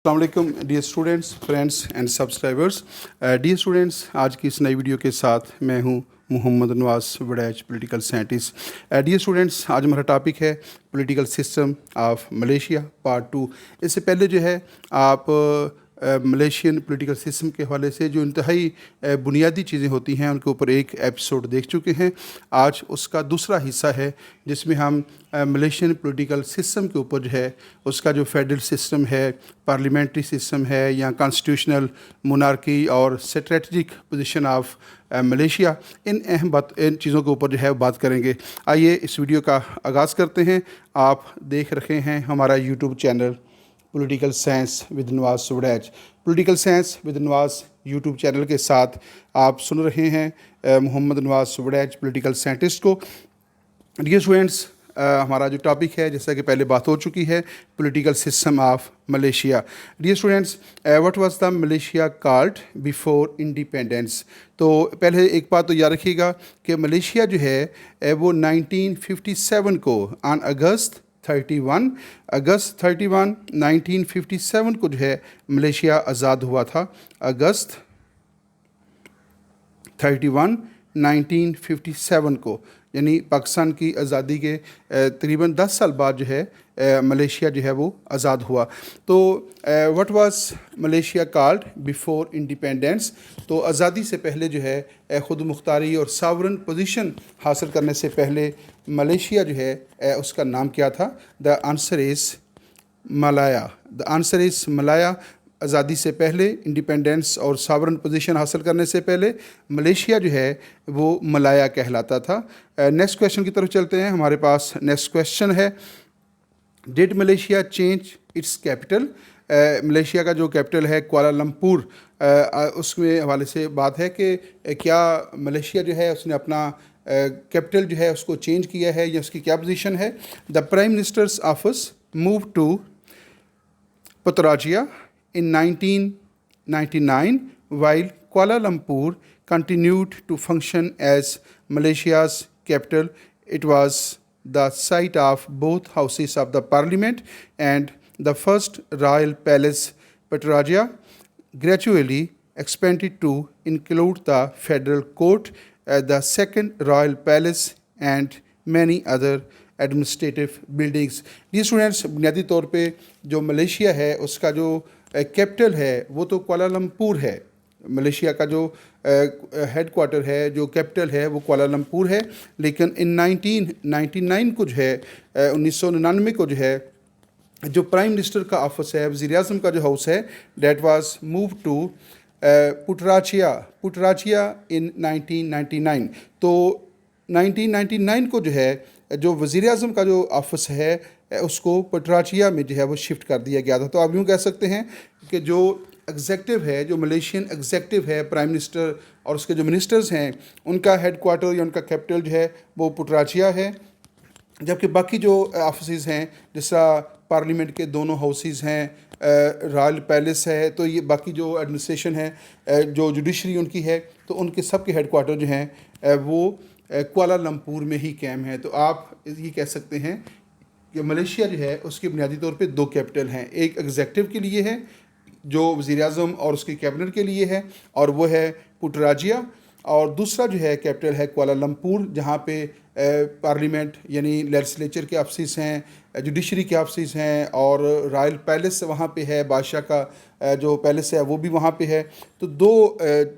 अस्सलाम dear students, friends and subscribers. Dear students, आज की इस नई वीडियो के साथ मैं हूं Mohammad Nawaz Waraich, political scientist. Dear students, आज हमारा टॉपिक है political system of Malaysia part 2। इससे पहले जो है आप मलेशियन पॉलिटिकल सिस्टम के हवाले से जो इंतहाई बुनियादी चीज़ें होती हैं उनके ऊपर एक एपिसोड देख चुके हैं। आज उसका दूसरा हिस्सा है जिसमें हम मलेशियन पॉलिटिकल सिस्टम के ऊपर जो है उसका जो फेडरल सिस्टम है, पार्लियामेंट्री सिस्टम है या कॉन्स्टिट्यूशनल मोनार्की और स्ट्रेटजिक पोजीशन ऑफ मलेशिया, इन चीज़ों के ऊपर जो है बात करेंगे। आइए इस वीडियो का आगाज़ करते हैं। आप देख रहे हैं हमारा YouTube channel political science with Nawaz Waraich. Political science with Nawaz YouTube channel के साथ आप सुन रहे हैं मोहम्मद नवाज वड़ैच, पॉलिटिकल साइंटिस्ट को। डियर स्टूडेंट्स, हमारा जो टॉपिक है, जैसा कि पहले बात हो चुकी है, political system of Malaysia. Dear students, what was the Malaysia called before independence. तो पहले एक बात तो याद रखिएगा कि मलेशिया जो है वो 1957 को ऑन अगस्त 31 1957 को जो है मलेशिया आज़ाद हुआ था। अगस्त 31 1957 को, यानी पाकिस्तान की आज़ादी के तकरीबन 10 साल बाद जो है मलेशिया जो है वो आज़ाद हुआ। तो what was Malaysia called before independence. तो आज़ादी से पहले जो है ख़ुद मुख्तारी और सावरन पोजीशन हासिल करने से पहले मलेशिया जो है उसका नाम क्या था? The answer is Malaya. The answer is Malaya. आज़ादी से पहले, इंडिपेंडेंस और सावरन पोजीशन हासिल करने से पहले मलेशिया जो है वो मलाया कहलाता था। नेक्स्ट क्वेश्चन की तरफ चलते हैं। हमारे पास नेक्स्ट क्वेश्चन है, did Malaysia change it's capital. Malaysia का जो कैपिटल है कुआलालंपुर, उसमें हवाले से बात है कि क्या मलेशिया जो है उसने अपना कैपिटल जो है उसको चेंज किया है या उसकी क्या पोजीशन है। The prime minister's office move to Putrajaya in 1999 while Kuala Lumpur continued to function as Malaysia's capital. It was the site of both houses of the parliament and the first royal palace. Putrajaya gradually expanded to include the federal court, the second royal palace and many other administrative buildings. जी students, बुनियादी तौर पे जो Malaysia है उसका जो capital है वो तो कुआलालंपुर है। मलेशिया का जो हेड क्वार्टर है, जो कैपिटल है वो कुआलालंपुर है। लेकिन इन 1999 को जो है 1999 को जो है जो प्राइम मिनिस्टर का ऑफिस है, वज़ीर आज़म का जो हाउस है, डेट वाज मूव टू पुटराजिया इन 1999। तो 1999 को जो है जो वज़ीर आज़म का जो ऑफिस है उसको पुटराजिया में जो है वो शिफ्ट कर दिया गया था। तो आप यूँ कह सकते हैं कि जो एग्जेक्टिव है, जो मलेशियन एग्जेक्टिव है, प्राइम मिनिस्टर और उसके जो मिनिस्टर्स हैं, उनका हेड क्वार्टर या उनका कैपिटल जो है वो पुटराजिया है। जबकि बाकी जो ऑफिस हैं, जैसा पार्लियामेंट के दोनों हाउसेस हैं, रॉयल पैलेस है, तो ये बाकी जो एडमिनिस्ट्रेशन है, जो जुडिशरी उनकी है, तो उनके सब के हेड क्वार्टर जो हैं वो कुआलालंपुर में ही कायम है। तो आप ये कह सकते हैं कि मलेशिया जो है उसके बुनियादी तौर पे दो कैपिटल हैं, एक एग्जेक्टिव के लिए है जो वज़ीर आज़म और उसकी कैबिनेट के लिए है और वो है पुटराजिया, और दूसरा जो है कैपिटल है कुआलालंपुर, जहाँ पे पार्लियामेंट यानी लेजिस्लेचर के ऑफिस हैं, जुडिशरी के ऑफिस हैं और रॉयल पैलेस वहाँ पे है, बादशाह का जो पैलेस है वो भी वहाँ पे है। तो दो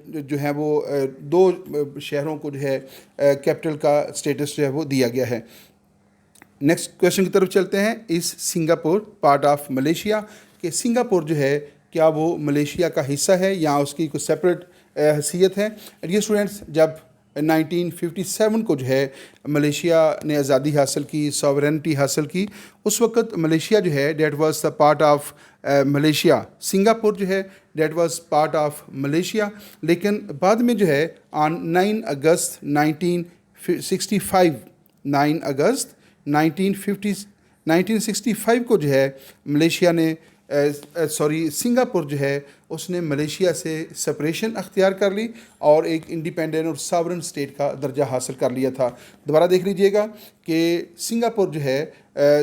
जो है वो दो शहरों को जो है कैपिटल का स्टेटस जो है वो दिया गया है। नेक्स्ट क्वेश्चन की तरफ चलते हैं। इस सिंगापुर पार्ट ऑफ मलेशिया, कि सिंगापुर जो है क्या वो मलेशिया का हिस्सा है या उसकी कुछ सेपरेट हैसियत है। डियर स्टूडेंट्स, जब 1957 को जो है मलेशिया ने आज़ादी हासिल की, सॉवरेनिटी हासिल की, उस वक्त मलेशिया जो है that was the part of Malaysia. Singapore जो है that was part of Malaysia. लेकिन बाद में जो है ऑन 9 अगस्त 1965 1965 को जो है मलेशिया ने सिंगापुर जो है उसने मलेशिया से सेपरेशन अख्तियार कर ली और एक इंडिपेंडेंट और सॉवरेन स्टेट का दर्जा हासिल कर लिया था। दोबारा देख लीजिएगा कि सिंगापुर जो है,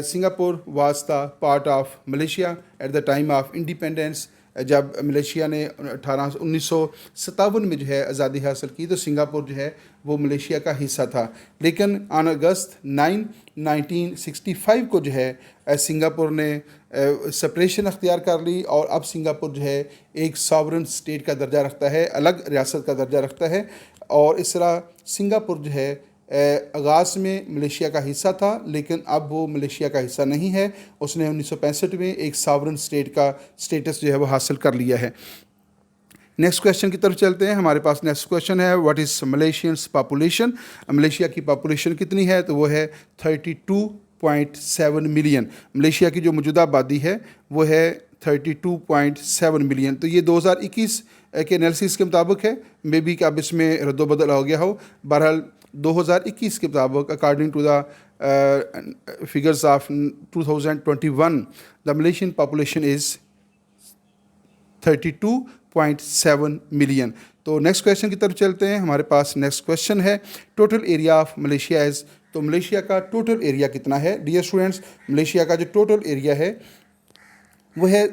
Singapore was the part of Malaysia at the time of independence. जब मलेशिया ने 1957 में जो है आज़ादी हासिल की तो सिंगापुर जो है वो मलेशिया का हिस्सा था। लेकिन ऑन अगस्त 9, 1965 को जो है सिंगापुर ने सेपरेशन अख्तियार कर ली और अब सिंगापुर जो है एक सॉवरेन स्टेट का दर्जा रखता है, अलग रियासत का दर्जा रखता है। और इस तरह सिंगापुर जो है आगाज़ में मलेशिया का हिस्सा था, लेकिन अब वो मलेशिया का हिस्सा नहीं है। उसने 1965 में एक सॉवरेन स्टेट का स्टेटस जो है वो हासिल कर लिया है। नेक्स्ट क्वेश्चन की तरफ चलते हैं। हमारे पास नेक्स्ट क्वेश्चन है, what is Malaysians population. Malaysia की पॉपुलेशन कितनी है? तो वो है 32.7 मिलियन। मलेशिया की जो मौजूदा आबादी है वो है 32.7 मिलियन। तो ये 2021 के एनालिसिस के मुताबिक है, मे बी कि अब इसमें रद्दोबदल हो गया हो। बहरहाल 2021 के मुताबिक according to the figures of 2021 the Malaysian population is 32.7 million. तो नेक्स्ट क्वेश्चन की तरफ चलते हैं। हमारे पास नेक्स्ट क्वेश्चन है, total area of Malaysia is. तो मलेशिया का टोटल एरिया कितना है? डियर स्टूडेंट्स, मलेशिया का जो टोटल एरिया है वो है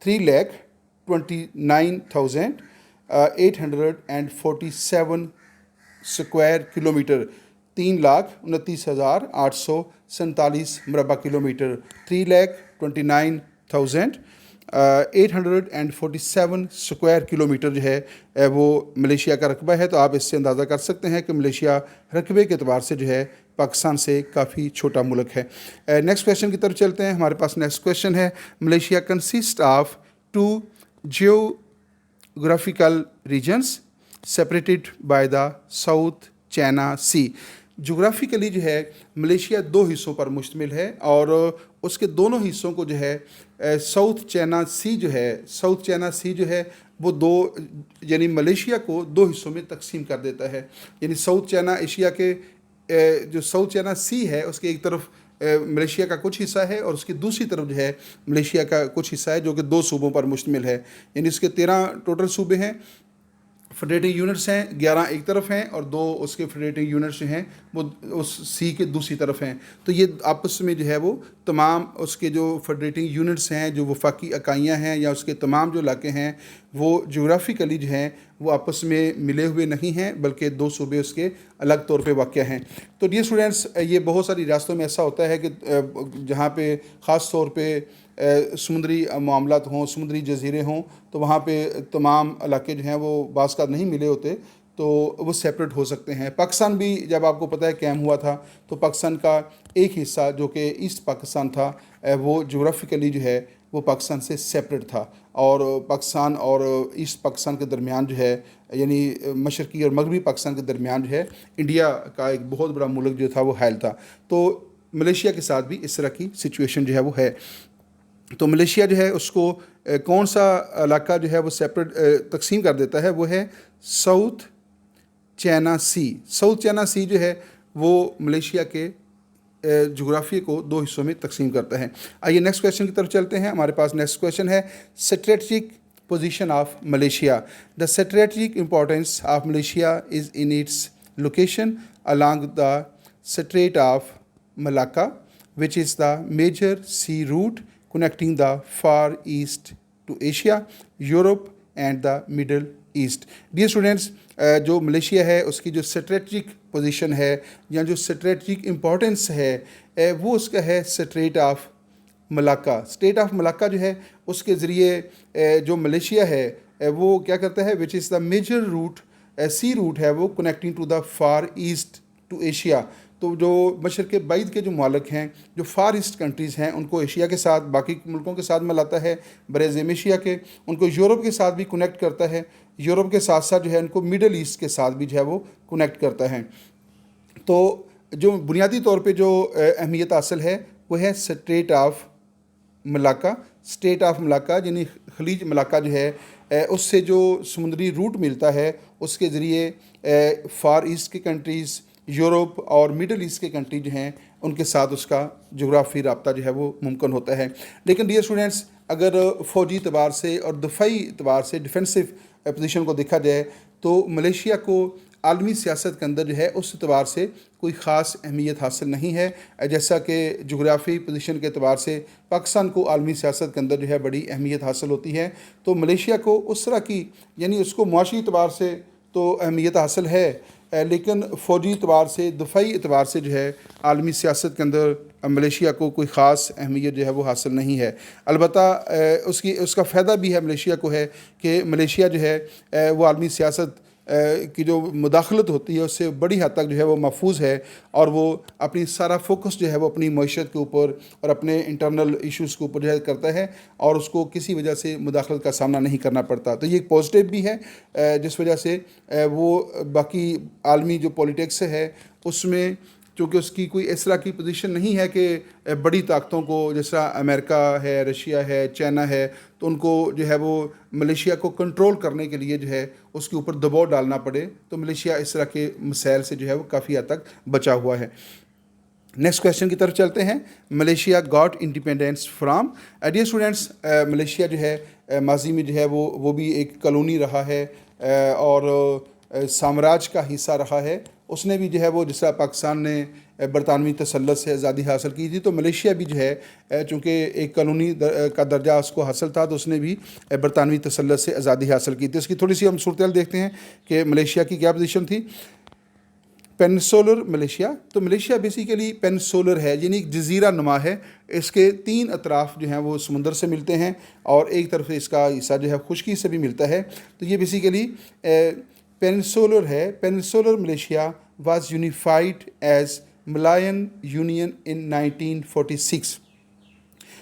3,29,847 स्क्वायर किलोमीटर, 3,29,847 मुरबा किलोमीटर। 3,29,847 स्क्वायर किलोमीटर जो है वो मलेशिया का रकबा है। तो आप इससे अंदाज़ा कर सकते हैं कि मलेशिया रकबे के एतबार से जो है पाकिस्तान से काफ़ी छोटा मुल्क है। नेक्स्ट क्वेश्चन की तरफ चलते हैं। हमारे पास नेक्स्ट क्वेश्चन है, Malaysia consist of 2 geographical regions separated by the South China Sea. Geographically जो है मलेशिया 2 हिस्सों पर मुश्तमिल है और उसके दोनों हिस्सों को जो है साउथ चाइना सी जो है, साउथ चाइना सी जो है वो यानी मलेशिया को 2 हिस्सों में तकसीम कर देता है। यानी साउथ चाइना एशिया के जो साउथ चाइना सी है उसके एक तरफ मलेशिया का कुछ हिस्सा है और उसकी दूसरी तरफ जो है मलेशिया का कुछ हिस्सा है, जो कि 2 सूबों पर मुश्तमिल है। यानी इसके 13 टोटल सूबे हैं, फेडरेटिंग यूनिट्स हैं 11 एक तरफ हैं और 2 उसके फेडरेटिंग यूनिट्स जो हैं वो उस सी के दूसरी तरफ हैं। तो ये आपस में जो है वो तमाम उसके जो फेडरेटिंग यूनिट्स हैं, जो वफाकी इकाइयाँ हैं या उसके तमाम जो इलाके हैं वो जोग्राफिकली जो हैं वो आपस में मिले हुए नहीं हैं, बल्कि 2 सूबे उसके अलग तौर पे वाक़या हैं। तो डियर स्टूडेंट्स, ये बहुत सारी रियासतों में ऐसा होता है कि जहाँ पे ख़ास तौर पे समुद्री मामलात हों, समुद्री जजीरे हों, तो वहाँ पे तमाम इलाके जो हैं वो बाज़ का नहीं मिले होते, तो वो सेपरेट हो सकते हैं। पाकिस्तान भी जब आपको पता है कैम हुआ था तो पाकिस्तान का एक हिस्सा जो कि ईस्ट पाकिस्तान था वो जोग्राफिकली जो है वो पाकिस्तान से सेपरेट था और पाकिस्तान और ईस्ट पाकिस्तान के दरमियान जो है यानी मशरक़ी और मगरबी पाकिस्तान के दरमियान जो है इंडिया का एक बहुत बड़ा मुल्क जो था वो हायल था। तो मलेशिया के साथ भी इस तरह की सिचुएशन जो है वो है। तो मलेशिया जो है उसको कौन सा इलाका जो है वो सेपरेट तकसीम कर देता है, वो है साउथ चाइना सी। साउथ चाइना सी जो है वो मलेशिया के जोग्राफी को 2 हिस्सों में तकसीम करता है। आइए नेक्स्ट क्वेश्चन की तरफ चलते हैं। हमारे पास नेक्स्ट क्वेश्चन है, strategic position of Malaysia. The strategic importance of Malaysia is in its location along the straight of Malacca which is the major sea route connecting the Far East to Asia, Europe and the Middle East. Dear students, जो Malaysia है उसकी जो strategic position है या जो strategic importance है वो उसका है straight of Malacca. Straight of Malacca जो है उसके ज़रिए जो मलेशिया है वो क्या करता है, which is the major route sea route है वो connecting to the Far East to Asia. तो जो मशरक़ बैद के जो मालिक हैं, जो फार ईस्ट कंट्रीज़ हैं, उनको एशिया के साथ बाकी मुल्कों के साथ मिलाता है, बरेज़म एशिया के, उनको यूरोप के साथ भी कनेक्ट करता है, यूरोप के साथ साथ जो है उनको मिडल ईस्ट के साथ भी जो है वो कनेक्ट करता है। तो जो बुनियादी तौर पे जो अहमियत हासिल है वो है straight of Malacca. Straight of Malacca यानी खलीज मलाक्का जो है उससे जो समुद्री रूट मिलता है उसके ज़रिए फार ईस्ट की कंट्रीज़, यूरोप और मिडल ईस्ट के कंट्री जो हैं उनके साथ उसका जोग्राफी रब्ता जो है वो मुमकिन होता है। लेकिन डियर स्टूडेंट्स, اگر فوجی اعتبار سے اور دفاعی اعتبار سے ڈیفینسو پوزیشن کو دیکھا جائے تو ملیشیا کو عالمی سیاست کے اندر جو ہے اس اعتبار سے کوئی خاص اہمیت حاصل نہیں ہے، جیسا کہ جغرافی پوزیشن کے اعتبار سے پاکستان کو عالمی سیاست کے اندر جو ہے بڑی اہمیت حاصل ہوتی ہے۔ تو ملیشیا کو اس طرح کی یعنی اس کو معاشی اعتبار سے تو اہمیت حاصل ہے، لیکن فوجی اعتبار سے دفاعی اعتبار سے جو ہے عالمی سیاست کے اندر ملیشیا کو کوئی خاص اہمیت جو ہے وہ حاصل نہیں ہے۔ البتہ اس کا فائدہ بھی ہے ملیشیا کو ہے کہ ملیشیا جو ہے وہ عالمی سیاست کی جو مداخلت ہوتی ہے اس سے بڑی حد تک جو ہے وہ محفوظ ہے، اور وہ اپنی سارا فوکس جو ہے وہ اپنی معیشت کے اوپر اور اپنے انٹرنل ایشوز کے اوپر جو ہے کرتا ہے، اور اس کو کسی وجہ سے مداخلت کا سامنا نہیں کرنا پڑتا۔ تو یہ ایک پازیٹیو بھی ہے جس وجہ سے وہ باقی عالمی جو پولیٹکس ہے اس میں چونکہ اس کی کوئی اس طرح کی پوزیشن نہیں ہے کہ بڑی طاقتوں کو جس طرح امریکہ ہے، رشیا ہے، چائنا ہے، تو ان کو جو ہے وہ ملیشیا کو کنٹرول کرنے کے لیے جو ہے اس کے اوپر دباؤ ڈالنا پڑے، تو ملیشیا اس طرح کے مسائل سے جو ہے وہ کافی حد تک بچا ہوا ہے۔ نیکسٹ کویشچن کی طرف چلتے ہیں۔ Malaysia got independence from, dear students, Malaysia جو ہے ماضی میں جو ہے وہ بھی ایک کالونی رہا ہے اور سامراج کا حصہ رہا ہے۔ اس نے بھی جو ہے وہ جس طرح پاکستان نے برطانوی تسلط سے آزادی حاصل کی تھی، تو ملیشیا بھی جو ہے چونکہ ایک کالونی کا درجہ اس کو حاصل تھا، تو اس نے بھی برطانوی تسلط سے آزادی حاصل کی تھی۔ اس کی تھوڑی سی ہم صورتحال دیکھتے ہیں کہ ملیشیا کی کیا پوزیشن تھی۔ پینسولر ملیشیا، تو ملیشیا بیسیکلی پینسولر ہے، یعنی ایک جزیرہ نما ہے۔ اس کے 3 اطراف جو ہیں وہ سمندر سے ملتے ہیں اور ایک طرف اس کا حصہ جو ہے خشکی سے بھی ملتا ہے، تو یہ بیسیکلی پینسولر ہے۔ Peninsular Malaysia was unified as Malayan union in 1946۔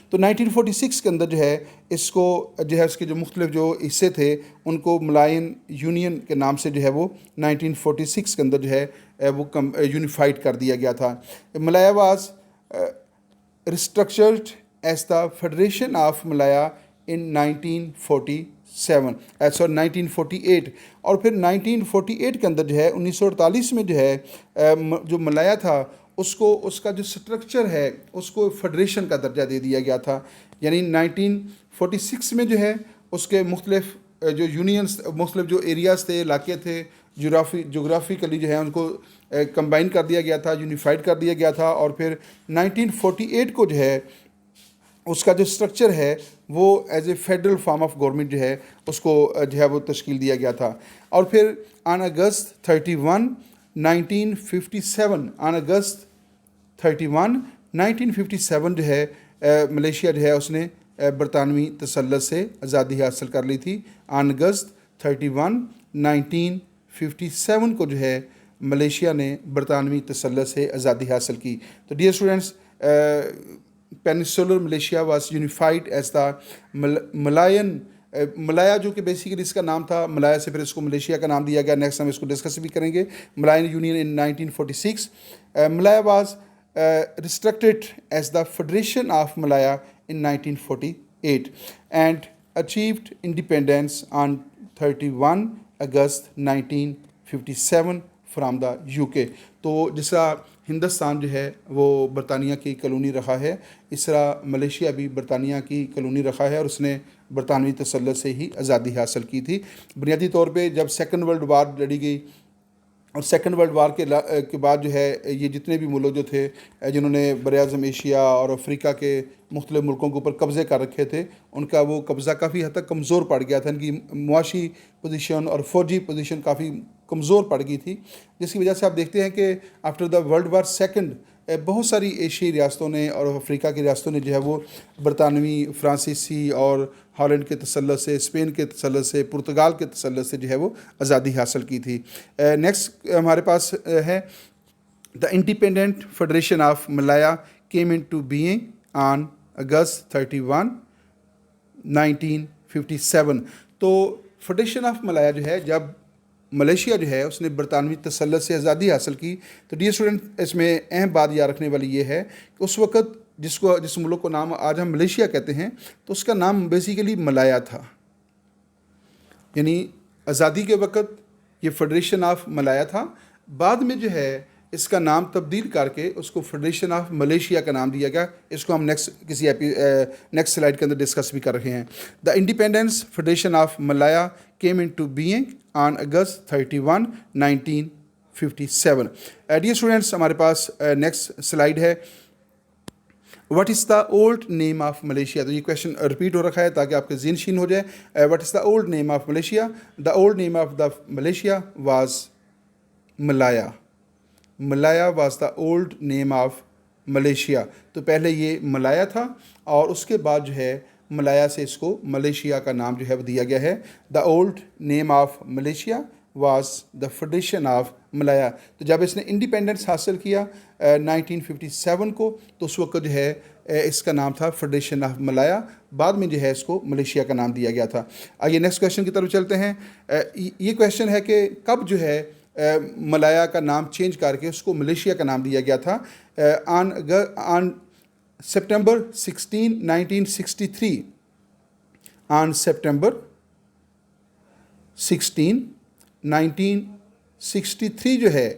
تو 1946 کے اندر جو ہے اس کو جو ہے اس کے جو مختلف جو حصے تھے ان کو ملائن یونین کے نام سے جو ہے وہ 1946 کے اندر جو ہے وہ یونیفائڈ کر دیا گیا تھا۔ Malaya was restructured as the federation of Malaya in 1948، اور پھر 1948 کے اندر جو ہے 1948 میں جو ہے جو ملایا تھا اس کا جو سٹرکچر ہے اس کو فیڈریشن کا درجہ دے دیا گیا تھا، یعنی 1946 میں جو ہے اس کے مختلف جو یونینز، مختلف جو ایریاز تھے، علاقے تھے، جغرافیکلی جو ہے ان کو کمبائن کر دیا گیا تھا، یونیفائڈ کر دیا گیا تھا، اور پھر 1948 کو جو ہے اس کا جو سٹرکچر ہے وہ as a federal form of government جو ہے اس کو جو ہے وہ تشکیل دیا گیا تھا۔ اور پھر آن اگست 31 1957 جو ہے ملیشیا جو ہے اس نے برطانوی تسلط سے آزادی حاصل کر لی تھی۔ آن اگست 31 1957 کو جو ہے ملیشیا نے برطانوی تسلط سے آزادی حاصل کی۔ تو dear students, peninsular Malaysia was unified as the Malayan, Malaya جو کہ بیسیکلی اس کا نام تھا، ملایا سے پھر اس کو ملیشیا کا نام دیا گیا، نیکسٹ ہم اس کو ڈسکس بھی کریں گے۔ Malayan union in 1946، Malaya was restricted as the federation of Malaya in 1948 and achieved independence on 31 August 1957 from the UK۔ تو جس طرح ہندوستان جو ہے وہ برطانیہ کی کالونی رہا ہے، اس طرح ملیشیا بھی برطانیہ کی کالونی رہا ہے، اور اس نے برطانوی تسلط سے ہی آزادی حاصل کی تھی۔ بنیادی طور پہ جب سیکنڈ ورلڈ وار لڑی گئی، اور سیکنڈ ورلڈ وار کے بعد جو ہے یہ جتنے بھی ملک جو تھے جنہوں نے براعظم ایشیا اور افریقہ کے مختلف ملکوں کے اوپر قبضے کر رکھے تھے، ان کا وہ قبضہ کافی حد تک کمزور پڑ گیا تھا، ان کی معاشی پوزیشن اور فوجی پوزیشن کافی کمزور پڑ گئی تھی، جس کی وجہ سے آپ دیکھتے ہیں کہ after the world war second بہت ساری ایشیائی ریاستوں نے اور افریقہ کی ریاستوں نے جو ہے وہ برطانوی، فرانسیسی اور ہالینڈ کے تسلط سے، اسپین کے تسلط سے، پرتگال کے تسلط سے جو ہے وہ آزادی حاصل کی تھی۔ نیکسٹ ہمارے پاس ہے the independent federation of Malaya came into being on August 31 1957۔ تو فیڈریشن آف ملایا جو ہے جب ملیشیا جو ہے اس نے برطانوی تسلط سے آزادی حاصل کی، تو ڈیئر اسٹوڈنٹ اس میں اہم بات یاد رکھنے والی یہ ہے کہ اس وقت جس ملک کو نام آج ہم ملیشیا کہتے ہیں، تو اس کا نام بیسیکلی ملایا تھا، یعنی آزادی کے وقت یہ فیڈریشن آف ملایا تھا۔ بعد میں جو ہے اس کا نام تبدیل کر کے اس کو فیڈریشن آف ملیشیا کا نام دیا گیا. اس کو ہم نیکسٹ سلائڈ کے اندر ڈسکس بھی کر رہے ہیں. The independence federation of Malaya came into being on August 31, 1957. Dear students, ہمارے پاس نیکسٹ سلائڈ ہے. What is the old name of Malaysia. تو یہ کویشچن رپیٹ ہو رکھا ہے تاکہ آپ کے ذہن نشین ہو جائے. What is the old name of Malaysia. The old name of the Malaysia was Malaya. Malaya was the old name of Malaysia. تو پہلے یہ ملایا تھا اور اس کے بعد جو ہے ملایا سے اس کو ملیشیا کا نام جو ہے وہ دیا گیا ہے. The old name of Malaysia was the federation of Malaya. تو جب اس نے انڈیپینڈنس حاصل کیا 1957 کو تو اس وقت جو ہے اس کا نام تھا فیڈریشن آف ملایا. بعد میں جو ہے اس کو ملیشیا کا نام دیا گیا تھا. آئیے نیکسٹ کویشچن کی طرف چلتے ہیں. یہ کویشچن ہے کہ کب جو ہے ملایا کا نام چینج کر کے اس کو ملیشیا کا نام دیا گیا تھا. On September 16, 1963. آن سپٹمبر 16, 1963 جو ہے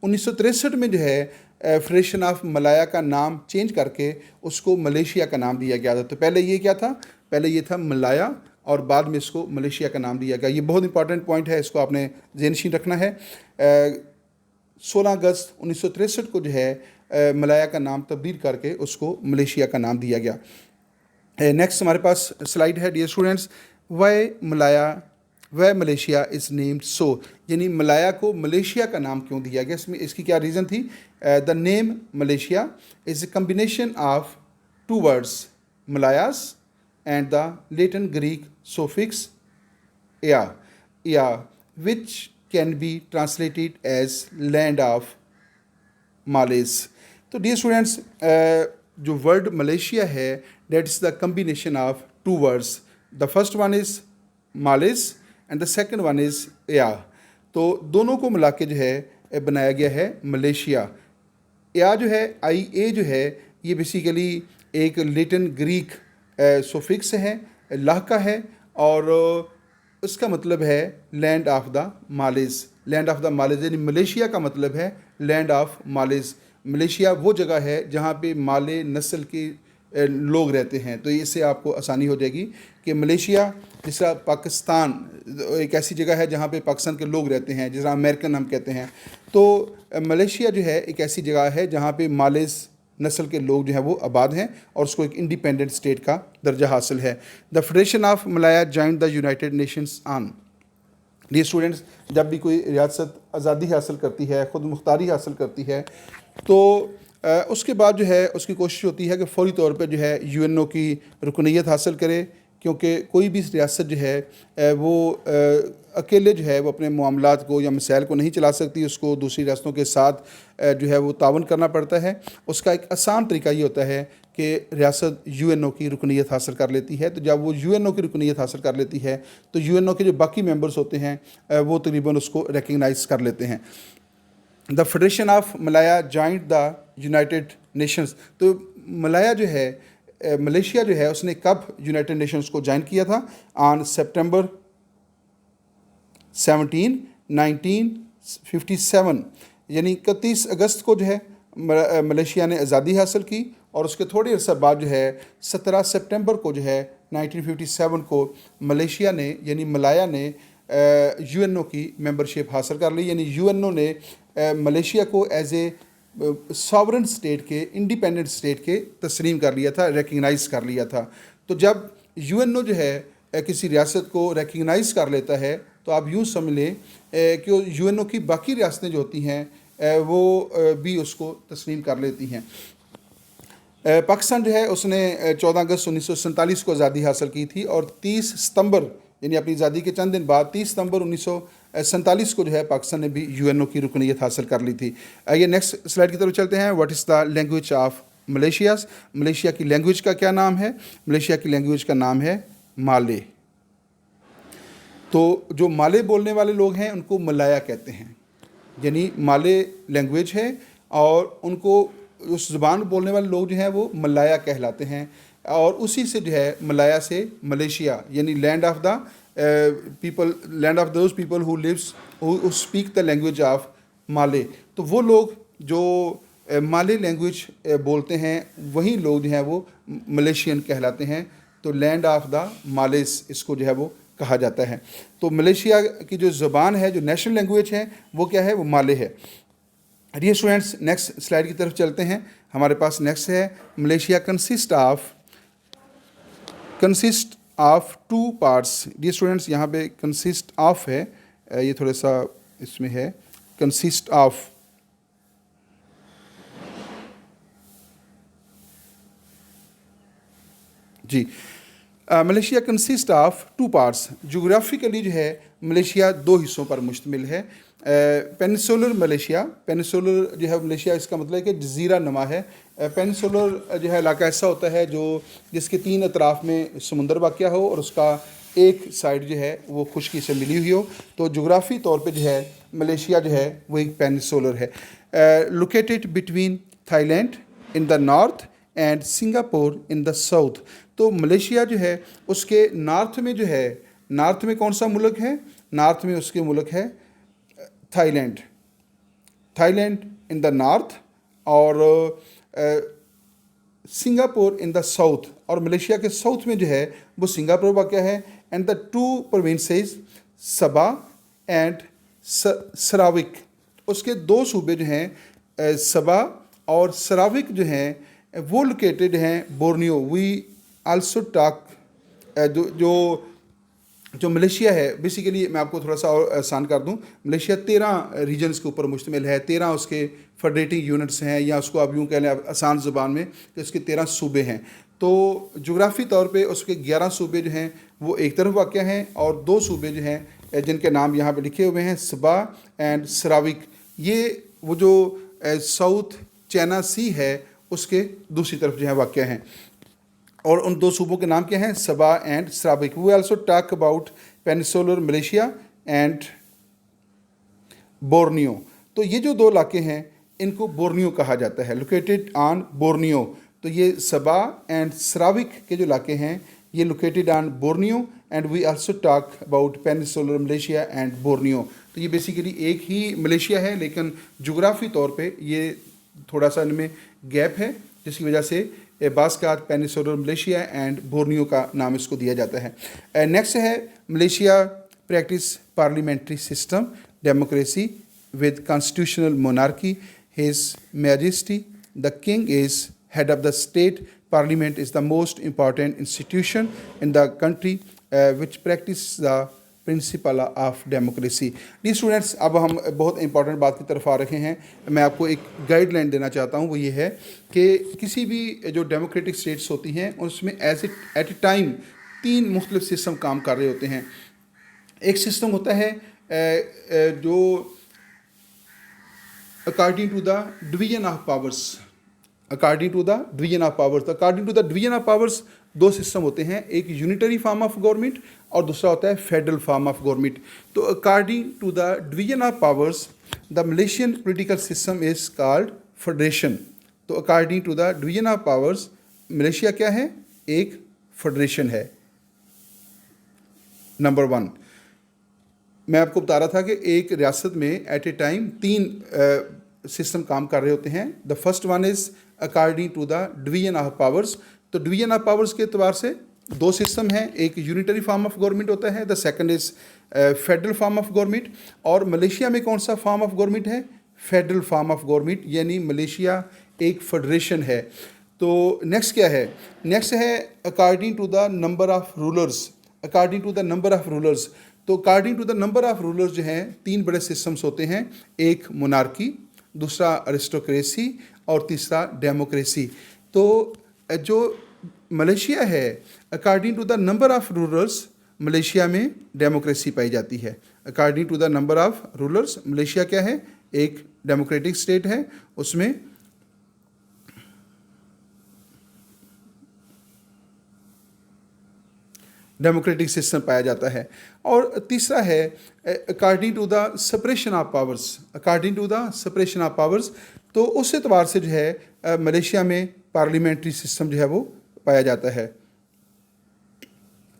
1963 میں جو ہے فیڈریشن آف ملایا کا نام چینج کر کے اس کو ملیشیا کا نام دیا گیا تھا. تو پہلے یہ کیا تھا؟ پہلے یہ تھا ملایا اور بعد میں اس کو ملیشیا کا نام دیا گیا. یہ بہت امپارٹنٹ پوائنٹ ہے, اس کو آپ نے ذہن نشین رکھنا ہے. 16 اگست 1963 کو جو ہے ملایا کا نام تبدیل کر کے اس کو ملیشیا کا نام دیا گیا. نیکسٹ ہمارے پاس سلائیڈ ہے dear students. Y Malaysia is named سو. یعنی ملایا کو ملیشیا کا نام کیوں دیا گیا؟ اس کی کیا ریزن تھی؟ The name Malaysia is a combination of two words Malays and the Latin Greek suffix ia which can be translated as land of Malays. تو ڈیئر اسٹوڈنٹس, جو ورڈ ملیشیا ہے that is the combination of two words. The first one is Malays and the second one is ia. تو دونوں کو ملا کے جو ہے بنایا گیا ہے ملیشیا. یا جو ہے IA جو ہے یہ بیسیکلی ایک لیٹن گریک سوفکس ہے, لہقہ ہے, اور اس کا مطلب ہے land of the Malays. Land of the Malays یعنی ملیشیا کا مطلب ہے لینڈ آف مالیز. ملیشیا وہ جگہ ہے جہاں پہ مالے نسل کے لوگ رہتے ہیں. تو اس سے آپ کو آسانی ہو جائے گی کہ ملیشیا جس طرح پاکستان ایک ایسی جگہ ہے جہاں پہ پاکستان کے لوگ رہتے ہیں, جس طرح امریکن ہم کہتے ہیں. تو ملیشیا جو ہے ایک ایسی جگہ ہے جہاں پہ مالیز نسل کے لوگ جو ہیں وہ آباد ہیں اور اس کو ایک انڈیپینڈنٹ اسٹیٹ کا درجہ حاصل ہے. دا federation of Malaya joined the United nations on. Dear students, جب بھی کوئی ریاست آزادی حاصل کرتی ہے, خود مختاری حاصل کرتی ہے, تو اس کے بعد جو ہے اس کی کوشش ہوتی ہے کہ فوری طور پہ جو ہے UNO کی رکنیت حاصل کرے, کیونکہ کوئی بھی ریاست جو ہے وہ اکیلے جو ہے وہ اپنے معاملات کو یا مسائل کو نہیں چلا سکتی. اس کو دوسری ریاستوں کے ساتھ جو ہے وہ تعاون کرنا پڑتا ہے. اس کا ایک آسان طریقہ یہ ہوتا ہے کہ ریاست UNO کی رکنیت حاصل کر لیتی ہے. تو جب وہ UNO کی رکنیت حاصل کر لیتی ہے تو UNO کے جو باقی ممبرز ہوتے ہیں وہ تقریباً اس کو ریکگنائز کر لیتے ہیں. دا federation of Malaya joined the United nations. تو ملایا جو ہے ملیشیا جو ہے اس نے کب یونائٹیڈ نیشنز کو جوائن کیا تھا؟ On September 17, 1957. یعنی 31 اگست کو جو ہے ملیشیا نے آزادی حاصل کی, اور اس کے تھوڑے عرصہ بعد جو ہے 17 سپٹمبر کو جو ہے 1957 کو ملیشیا نے یعنی ملایا نے UNO کی ممبرشپ حاصل کر لی. یعنی UNO نے ملیشیا کو ایز اے ساورن اسٹیٹ کے انڈیپینڈنٹ اسٹیٹ کے تسلیم کر لیا تھا, ریکگنائز کر لیا تھا. تو جب UNO جو ہے کسی ریاست کو ریکگنائز کر لیتا ہے تو آپ یوں سمجھ لیں کہ UNO کی باقی ریاستیں جو ہوتی ہیں وہ بھی اس کو تسلیم کر لیتی ہیں. پاکستان جو ہے اس نے 14 اگست 1947 کو آزادی حاصل کی تھی, اور 30 ستمبر یعنی اپنی آزادی کے چند دن بعد 30 ستمبر 1947 کو جو ہے پاکستان نے بھی UNO کی رکنیت حاصل کر لی تھی. آئیے نیکسٹ سلائڈ کی طرف چلتے ہیں. What is the language of Malaysia's. Malaysia کی لینگویج کا کیا نام ہے؟ ملیشیا کی لینگویج کا نام ہے مالے. تو جو مالے بولنے والے لوگ ہیں ان کو ملایا کہتے ہیں, یعنی مالے لینگویج ہے, اور ان کو اس زبان بولنے والے لوگ جو ہیں وہ ملایا کہلاتے ہیں, اور اسی سے جو ہے ملایا سے ملیشیا یعنی land of the people, land of those people who lives who speak the language of Malay, तो वो लोग जो माले लैंग्वेज बोलते हैं वही लोग जो हैं वो मलेशियन कहलाते हैं। तो लैंड ऑफ द मालेस इसको जो है वो कहा जाता है। तो मलेशिया की जो ज़बान है, जो नेशनल लैंग्वेज है, वो क्या है, वो माले है। डियर स्टूडेंट्स, नेक्स्ट स्लाइड की तरफ चलते हैं। हमारे पास नेक्स्ट है Malaysia consist of two parts. Dear students, यहाँ पे कंसिस्ट ऑफ है, ये थोड़ा सा इसमें है, कंसिस्ट ऑफ। जी, Malaysia consist of two parts. Geographically जो है मलेशिया दो हिस्सों पर मुश्तमिल है। पेनिसुलर मलेशिया, पेनिसुलर जो है मलेशिया, इसका मतलब है कि जजीरा नुमा है। पेनिसुलर जो है इलाका ऐसा होता है जो जिसके तीन अतराफ़ में समुंदर वाक़या हो और उसका एक साइड जो है वो खुशकी से मिली हुई हो। तो जोग्राफ़ी तौर पे जो है मलेशिया जो है वो एक पेनिसुलर है। Located between Thailand in the north and Singapore in the south. तो मलेशिया जो है उसके नॉर्थ में जो है, नॉर्थ में कौन सा मुल्क है, नॉर्थ में उसके मुल्क है Thailand, Thailand in the north, और सिंगापुर इन द साउथ, और मलेशिया के साउथ में जो है वो सिंगापुर वाक़या है। And the two provinces Sabah and Sarawak, उसके दो सूबे जो हैं सबा और सराविक जो हैं वो लोकेटेड हैं बोर्नियो। वी आल्सो टॉक जो मलेशिया है, बेसिकली मैं आपको थोड़ा सा और आसान कर दूं, मलेशिया 13 रीजन्स के ऊपर मुश्तमिल है, 13 उसके फेडरेटिंग यूनिट्स हैं, या उसको आप यूँ कह लें आसान ज़ुबान में कि उसके 13 सूबे हैं। तो जोग्राफ़ी तौर पे उसके 11 सूबे जो हैं वो एक तरफ वाक़या हैं, और 2 सूबे जो हैं जिनके नाम यहाँ पे लिखे हुए हैं सबा एंड सराविक, ये वो जो साउथ चाइना सी है उसके दूसरी तरफ जो है वाक़या हैं। और उन दो सूबों के नाम क्या हैं, Sabah and Sarawak. We also talk about peninsular Malaysia and Borneo. तो ये जो दो इलाके हैं इनको बोर्नियो कहा जाता है, लोकेटेड ऑन बोर्नियो। तो ये सबा एंड सराविक के जो इलाके हैं ये located on Borneo, and we also talk about peninsular Malaysia and Borneo. तो ये बेसिकली एक ही मलेशिया है, लेकिन जोग्राफ़ी तौर पे ये थोड़ा सा इनमें गैप है, जिसकी वजह से बास्कात पेनिसुलर मलेशिया एंड बोर्नियो का नाम इसको दिया जाता है। नेक्स्ट है Malaysia practice parliamentary system democracy with constitutional monarchy. His Majesty the King is head of the state. Parliament is the most important institution in the country which practice the principle of democracy. Dear students, अब हम बहुत important बात की तरफ आ रहे हैं। मैं आपको एक गाइडलाइन देना चाहता हूँ, वो ये है कि किसी भी जो डेमोक्रेटिक स्टेट्स होती हैं उसमें एट ए टाइम 3 मुख्तलिफ सिस्टम काम कर रहे होते हैं। एक सिस्टम होता है जो according to the division of powers, according to the division of powers, according to the division of powers दो सिस्टम होते हैं, एक यूनिटरी फॉर्म ऑफ गवर्नमेंट और दूसरा होता है फेडरल फॉर्म ऑफ गवर्नमेंट। तो according to the division of powers the Malaysian political system is called federation. तो according to the division of powers Malaysia क्या है, एक फेडरेशन है। नंबर 1, मैं आपको बता रहा था कि एक रियासत में एट ए टाइम 3 सिस्टम काम कर रहे होते हैं। The first one is according to the division of powers. तो डिवीजन ऑफ पावर्स के एतबार से 2 सिस्टम हैं, एक यूनिटरी फॉर्म ऑफ गवर्नमेंट होता है, the second is federal form of government. और मलेशिया में कौन सा फॉर्म ऑफ गवर्नमेंट है, फेडरल फॉर्म ऑफ गवर्नमेंट, यानी मलेशिया एक फेडरेशन है। तो नेक्स्ट क्या है, नेक्स्ट है according to the number of rulers, according to the number of rulers. तो according to the number of rulers जो हैं 3 बड़े सिस्टम्स होते हैं, एक मोनार्की, दूसरा अरिस्टोक्रेसी और तीसरा डेमोक्रेसी। तो जो मलेशिया है according to the number of rulers Malaysia में डेमोक्रेसी पाई जाती है। According to the number of rulers Malaysia क्या है, एक डेमोक्रेटिक स्टेट है, उसमें डेमोक्रेटिक सिस्टम पाया जाता है। और तीसरा है according to the separation of powers, according to the separation of powers. तो उस एतबार से जो है मलेशिया में पार्लियामेंट्री सिस्टम जो है वो पाया जाता है।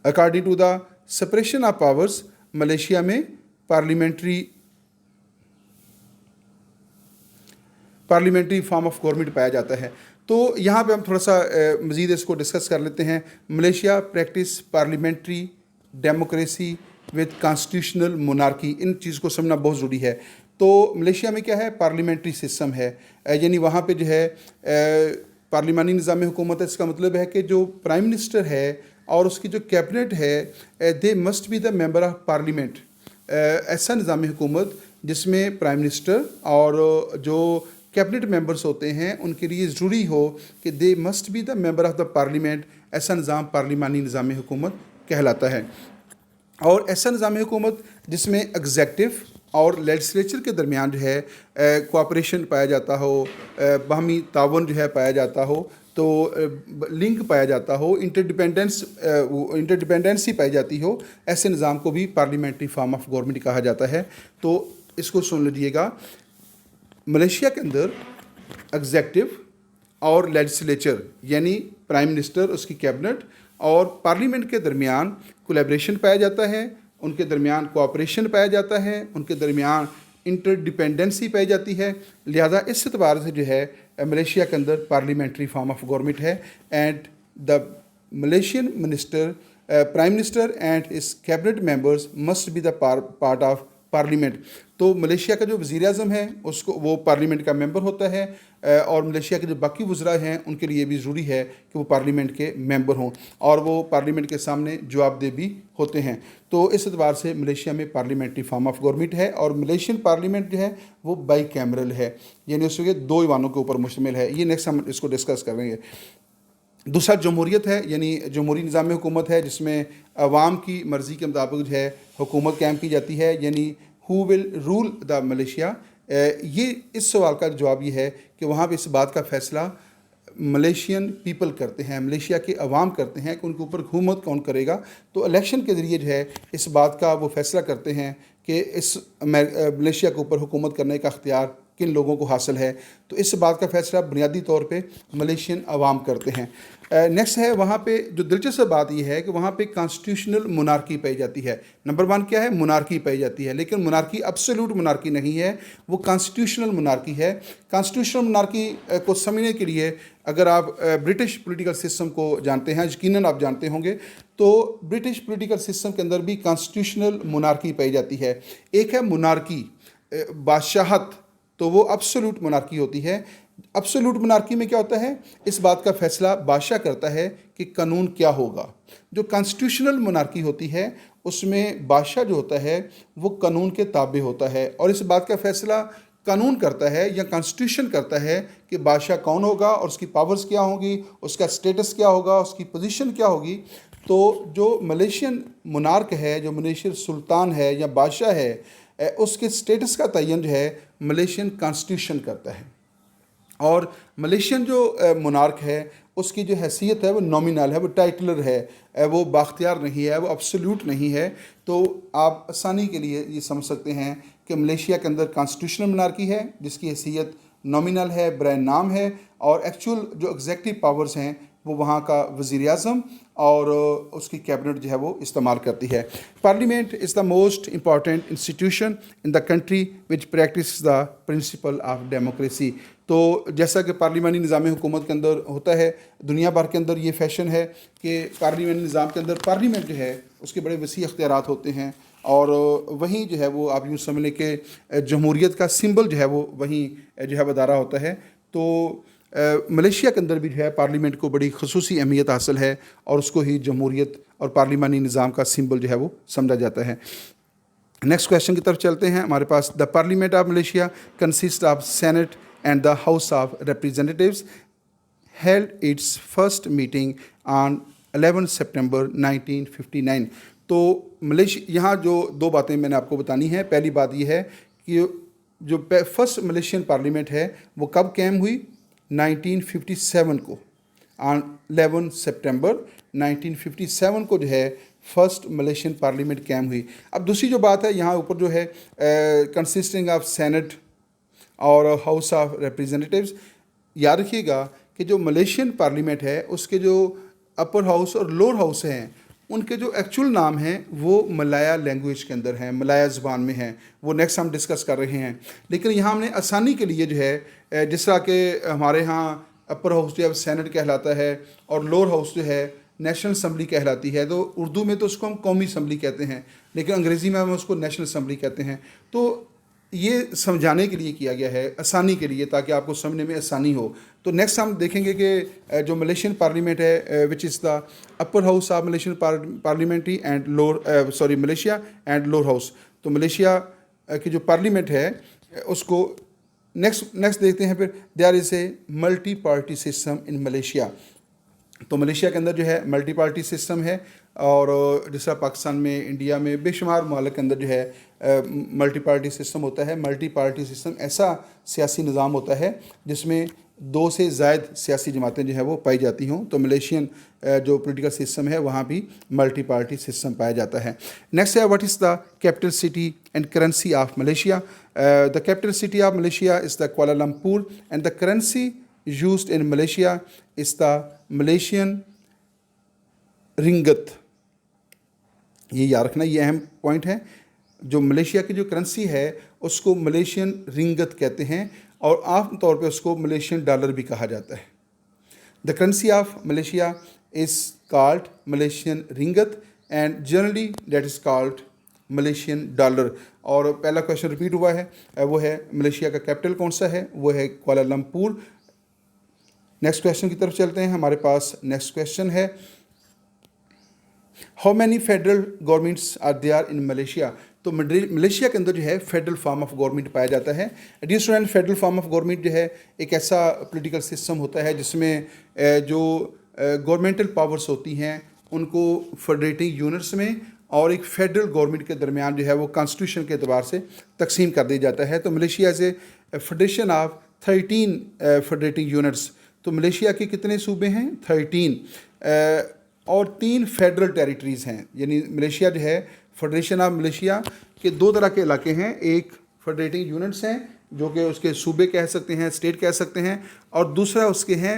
According to the separation of powers Malaysia में parliamentary parliamentary form of government पाया जाता है। तो यहाँ पे हम थोड़ा सा मज़ीद इसको डिस्कस कर लेते हैं। Malaysia practice parliamentary democracy with constitutional monarchy, इन चीज़ को समझना बहुत ज़रूरी है। तो मलेशिया में क्या है, पार्लियामेंट्री सिस्टम है, यानी वहाँ पे जो है पार्लिमानी निज़ाम हुकूमत है। इसका मतलब है कि जो प्राइम मिनिस्टर है और उसकी जो कैबिनेट है, they must be the member of parliament. ऐसा निज़ाम हुकूमत जिसमें प्राइम मिनिस्टर और जो कैबिनेट मेंबर्स होते हैं उनके लिए ज़रूरी हो कि they must be the member of the parliament. ऐसा निज़ाम पार्लिमानी निज़ाम हुकूमत कहलाता है। और ऐसा निज़ाम हुकूमत जिसमें एग्जेक्टिव और लेजिस्लेचर के दरमियान जो है कोऑपरेशन पाया जाता हो, बाहमी तावन जो है पाया जाता हो, तो लिंक पाया जाता हो, इंटरडिपेंडेंसी पाई जाती हो, ऐसे निज़ाम को भी पार्लियामेंट्री फॉर्म ऑफ गवर्नमेंट कहा जाता है। तो इसको सुन लीजिएगा, मलेशिया के अंदर एग्जेक्टिव और लेजिस्लेचर यानी प्राइम मिनिस्टर, उसकी कैबिनेट और पार्लियामेंट के दरमियान कोलैबोरेशन पाया जाता है, उनके दरमियान कोऑपरेशन पाया जाता है, उनके दरमियान इंटरडिपेंडेंसी पाई जाती है। लिहाजा इस एतबार से जो है मलेशिया के अंदर पार्लियामेंट्री फॉर्म ऑफ गवर्नमेंट है। And the Malaysian minister, prime minister and his cabinet members must be the part of parliament. तो मलेशिया का जो वज़ीर आज़म है उसको, वो पार्लियामेंट का मेंबर होता है, और मलेशिया के जो बाकी वज़रा हैं उनके लिए भी ज़रूरी है कि वो पार्लियामेंट के मेंबर हों और वो पार्लियामेंट के सामने जवाबदेह भी होते हैं। तो इस एतबार से मलेशिया में पार्लियामेंट्री फॉर्म ऑफ गवर्नमेंट है। और मलेशियन पार्लियामेंट जो है वो बाई कैमरल है, यानी उसके 2 ईवानों के ऊपर मुश्तमिल है। ये नेक्स्ट हम इसको डिस्कस करेंगे। दूसरा जमहूरियत है, यानी जमहूरी निज़ाम हुकूमत है जिसमें अवाम की मर्ज़ी के मुताबिक जो है हुकूमत कायम की जाती है, यानी who will rule the Malaysia. ये इस सवाल का जवाब ये है कि वहाँ पे इस बात का फ़ैसला मलेशियन पीपल करते हैं, मलेशिया के अवाम करते हैं कि उनके ऊपर हुकूमत कौन करेगा। तो इलेक्शन के ज़रिए जो है इस बात का वो फ़ैसला करते हैं कि इस मलेशिया के ऊपर हुकूमत करने का अख्तियार किन लोगों को हासिल है। तो इस बात का फ़ैसला बुनियादी तौर पे मलेशियन अवाम करते हैं। नेक्स्ट है, वहाँ पे जो दिलचस्प बात यह है कि वहाँ पे कॉन्स्टिट्यूशनल मोनार्की पाई जाती है। नंबर 1 क्या है, मोनार्की पाई जाती है, लेकिन मोनार्की एब्सोल्यूट मोनार्की नहीं है, वो कॉन्स्टिट्यूशनल मोनार्की है। कॉन्स्टिट्यूशनल मोनार्की को समझने के लिए अगर आप ब्रिटिश पॉलिटिकल सिस्टम को जानते हैं, यकीनन आप जानते होंगे, तो ब्रिटिश पॉलिटिकल सिस्टम के अंदर भी कॉन्स्टिट्यूशनल मोनार्की पाई जाती है। एक है मोनार्की, बादशाहत, तो वो एब्सोल्यूट मोनार्की होती है। एब्सोल्यूट मोनार्की में क्या होता है, इस बात का फ़ैसला बादशाह करता है कि कानून क्या होगा। जो कॉन्स्टिट्यूशनल मोनार्की होती है उसमें बादशाह जो होता है वो कानून के ताबे होता है और इस बात का फ़ैसला कानून करता है या कॉन्स्टिट्यूशन करता है कि बादशाह कौन होगा और उसकी पावर्स क्या होंगी, उसका स्टेटस क्या होगा, उसकी पोजीशन क्या होगी। तो जो मलेशियन मोनार्क है, जो मलेशियन सुल्तान है या बादशाह है, उसके स्टेटस का तयन जो है मलेशियन कॉन्स्टिट्यूशन करता है। और मलेशियन जो मोनार्क है उसकी जो हैसियत है वो नॉमिनल है, वो टाइटलर है, वो बाख्तियार नहीं है, वो एब्सोल्यूट नहीं है। तो आप आसानी के लिए ये समझ सकते हैं कि मलेशिया के अंदर कॉन्स्टिट्यूशनल मोनार्की है जिसकी हैसियत नॉमिनल है, बराए नाम है, और एक्चुअल जो एग्जेक्टिव पावर्स हैं वो वहाँ का वज़ीर आज़म और उसकी कैबिनेट जो है वो इस्तेमाल करती है। Parliament is the most important institution in the country which practice the principle of democracy. तो जैसा कि पार्लिमानी निज़ाम हुकूमत के अंदर होता है, दुनिया भर के अंदर ये फैशन है कि पार्लिमानी निज़ाम के अंदर पार्लियामेंट जो है उसके बड़े वसी अख्तियारात होते हैं और वहीं जो है वो आप यूँ समझ लें कि जमहूरियत का सिंबल जो है वो वहीं जो है बदारा होता है। तो मलेशिया के अंदर भी जो है पार्लियामेंट को बड़ी खसूसी अहमियत हासिल है और उसको ही जमहूरियत और पार्लिमानी निज़ाम का सिंबल जो है वो समझा जाता है। नेक्स्ट क्वेश्चन की तरफ चलते हैं हमारे पास। The parliament of Malaysia consist of senate and the House of Representatives held its first meeting on 11 September 1959। तो मलेशिया, यहाँ जो 2 बातें मैंने आपको बतानी है। पहली बात यह है कि जो फर्स्ट मलेशियन पार्लियामेंट है वो कब कायम हुई, 1957 को, ऑन 11 सितंबर 1957 को जो है फर्स्ट मलेशियन पार्लियामेंट कायम हुई। अब दूसरी जो बात है यहाँ ऊपर जो है कंसिस्टिंग ऑफ सेनेट और हाउस ऑफ रिप्रेजेंटेटिव्स, याद रखिएगा कि जो मलेशियन पार्लियामेंट है उसके जो अपर हाउस और लोअर हाउस हैं उनके जो एक्चुअल नाम हैं वो मलाया लैंग्वेज के अंदर हैं, मलाया ज़बान में हैं, वो नेक्स्ट हम डिस्कस कर रहे हैं। लेकिन यहाँ हमने आसानी के लिए जो है जिस तरह के हमारे यहाँ अपर हाउस जो है सेनेट कहलाता है और लोअर हाउस जो है नेशनल असम्बली कहलाती है, तो उर्दू में तो उसको हम कौमी असम्बली कहते हैं, लेकिन अंग्रेज़ी में हम उसको नेशनल असम्बली कहते हैं। तो ये समझाने के लिए किया गया है, आसानी के लिए, ताकि आपको समझने में आसानी हो। तो नेक्स्ट हम देखेंगे कि जो मलेशियन पार्लियामेंट है which is the upper house of Malaysian parliamentary and lower Malaysia and lower house. तो मलेशिया की जो पार्लियामेंट है उसको नेक्स्ट देखते हैं। फिर there is a multi party system in Malaysia. तो मलेशिया के अंदर जो है मल्टी पार्टी सिस्टम है, और जैसा पाकिस्तान में, इंडिया में, बेशुमार मुल्क के अंदर जो है मल्टी पार्टी सिस्टम होता है। मल्टी पार्टी सिस्टम ऐसा सियासी निज़ाम होता है जिसमें 2 से ज़ायद सियासी जमातें जो है वो पाई जाती हों। तो मलेशियन जो पॉलिटिकल सिस्टम है वहाँ भी मल्टी पार्टी सिस्टम पाया जाता है। नेक्स्ट है what is the capital city and currency of Malaysia. The capital city of Malaysia is the Kuala Lumpur and the currency used in Malaysia is the Malaysian ringgit. ये याद रखना, ये अहम point है। जो मलेशिया की जो करेंसी है उसको मलेशियन रिंगत कहते हैं, और आम तौर पे उसको मलेशियन डॉलर भी कहा जाता है। The currency of Malaysia is called Malaysian ringgit and generally that is called Malaysian dollar. और पहला क्वेश्चन रिपीट हुआ है, वो है मलेशिया का कैपिटल कौन सा है, वो है कुआलालंपुर। नेक्स्ट क्वेश्चन की तरफ चलते हैं। हमारे पास नेक्स्ट क्वेश्चन है, how many federal governments are there in Malaysia. तो मलेशिया के अंदर जो है फेडरल फॉर्म ऑफ गवर्नमेंट पाया जाता है। Dear student, federal form of government जो है एक ऐसा पॉलिटिकल सिस्टम होता है जिसमें जो गवर्नमेंटल पावर्स होती हैं उनको फेडरेटिंग यूनिट्स में और एक फेडरल गवर्नमेंट के दरमियान जो है वो कॉन्स्टिट्यूशन के अतबार से तकसीम कर दिया जाता है। तो Malaysia as a federation of 13 federating units. तो मलेशिया के कितने सूबे हैं? 13 और 3 फेडरल टेरिटरीज़ हैं। यानी मलेशिया जो है फेडरेशन ऑफ मलेशिया के 2 तरह के इलाके हैं, एक फेडरेटिंग यूनिट्स हैं जो कि उसके सूबे कह सकते हैं, स्टेट कह सकते हैं, और दूसरा उसके हैं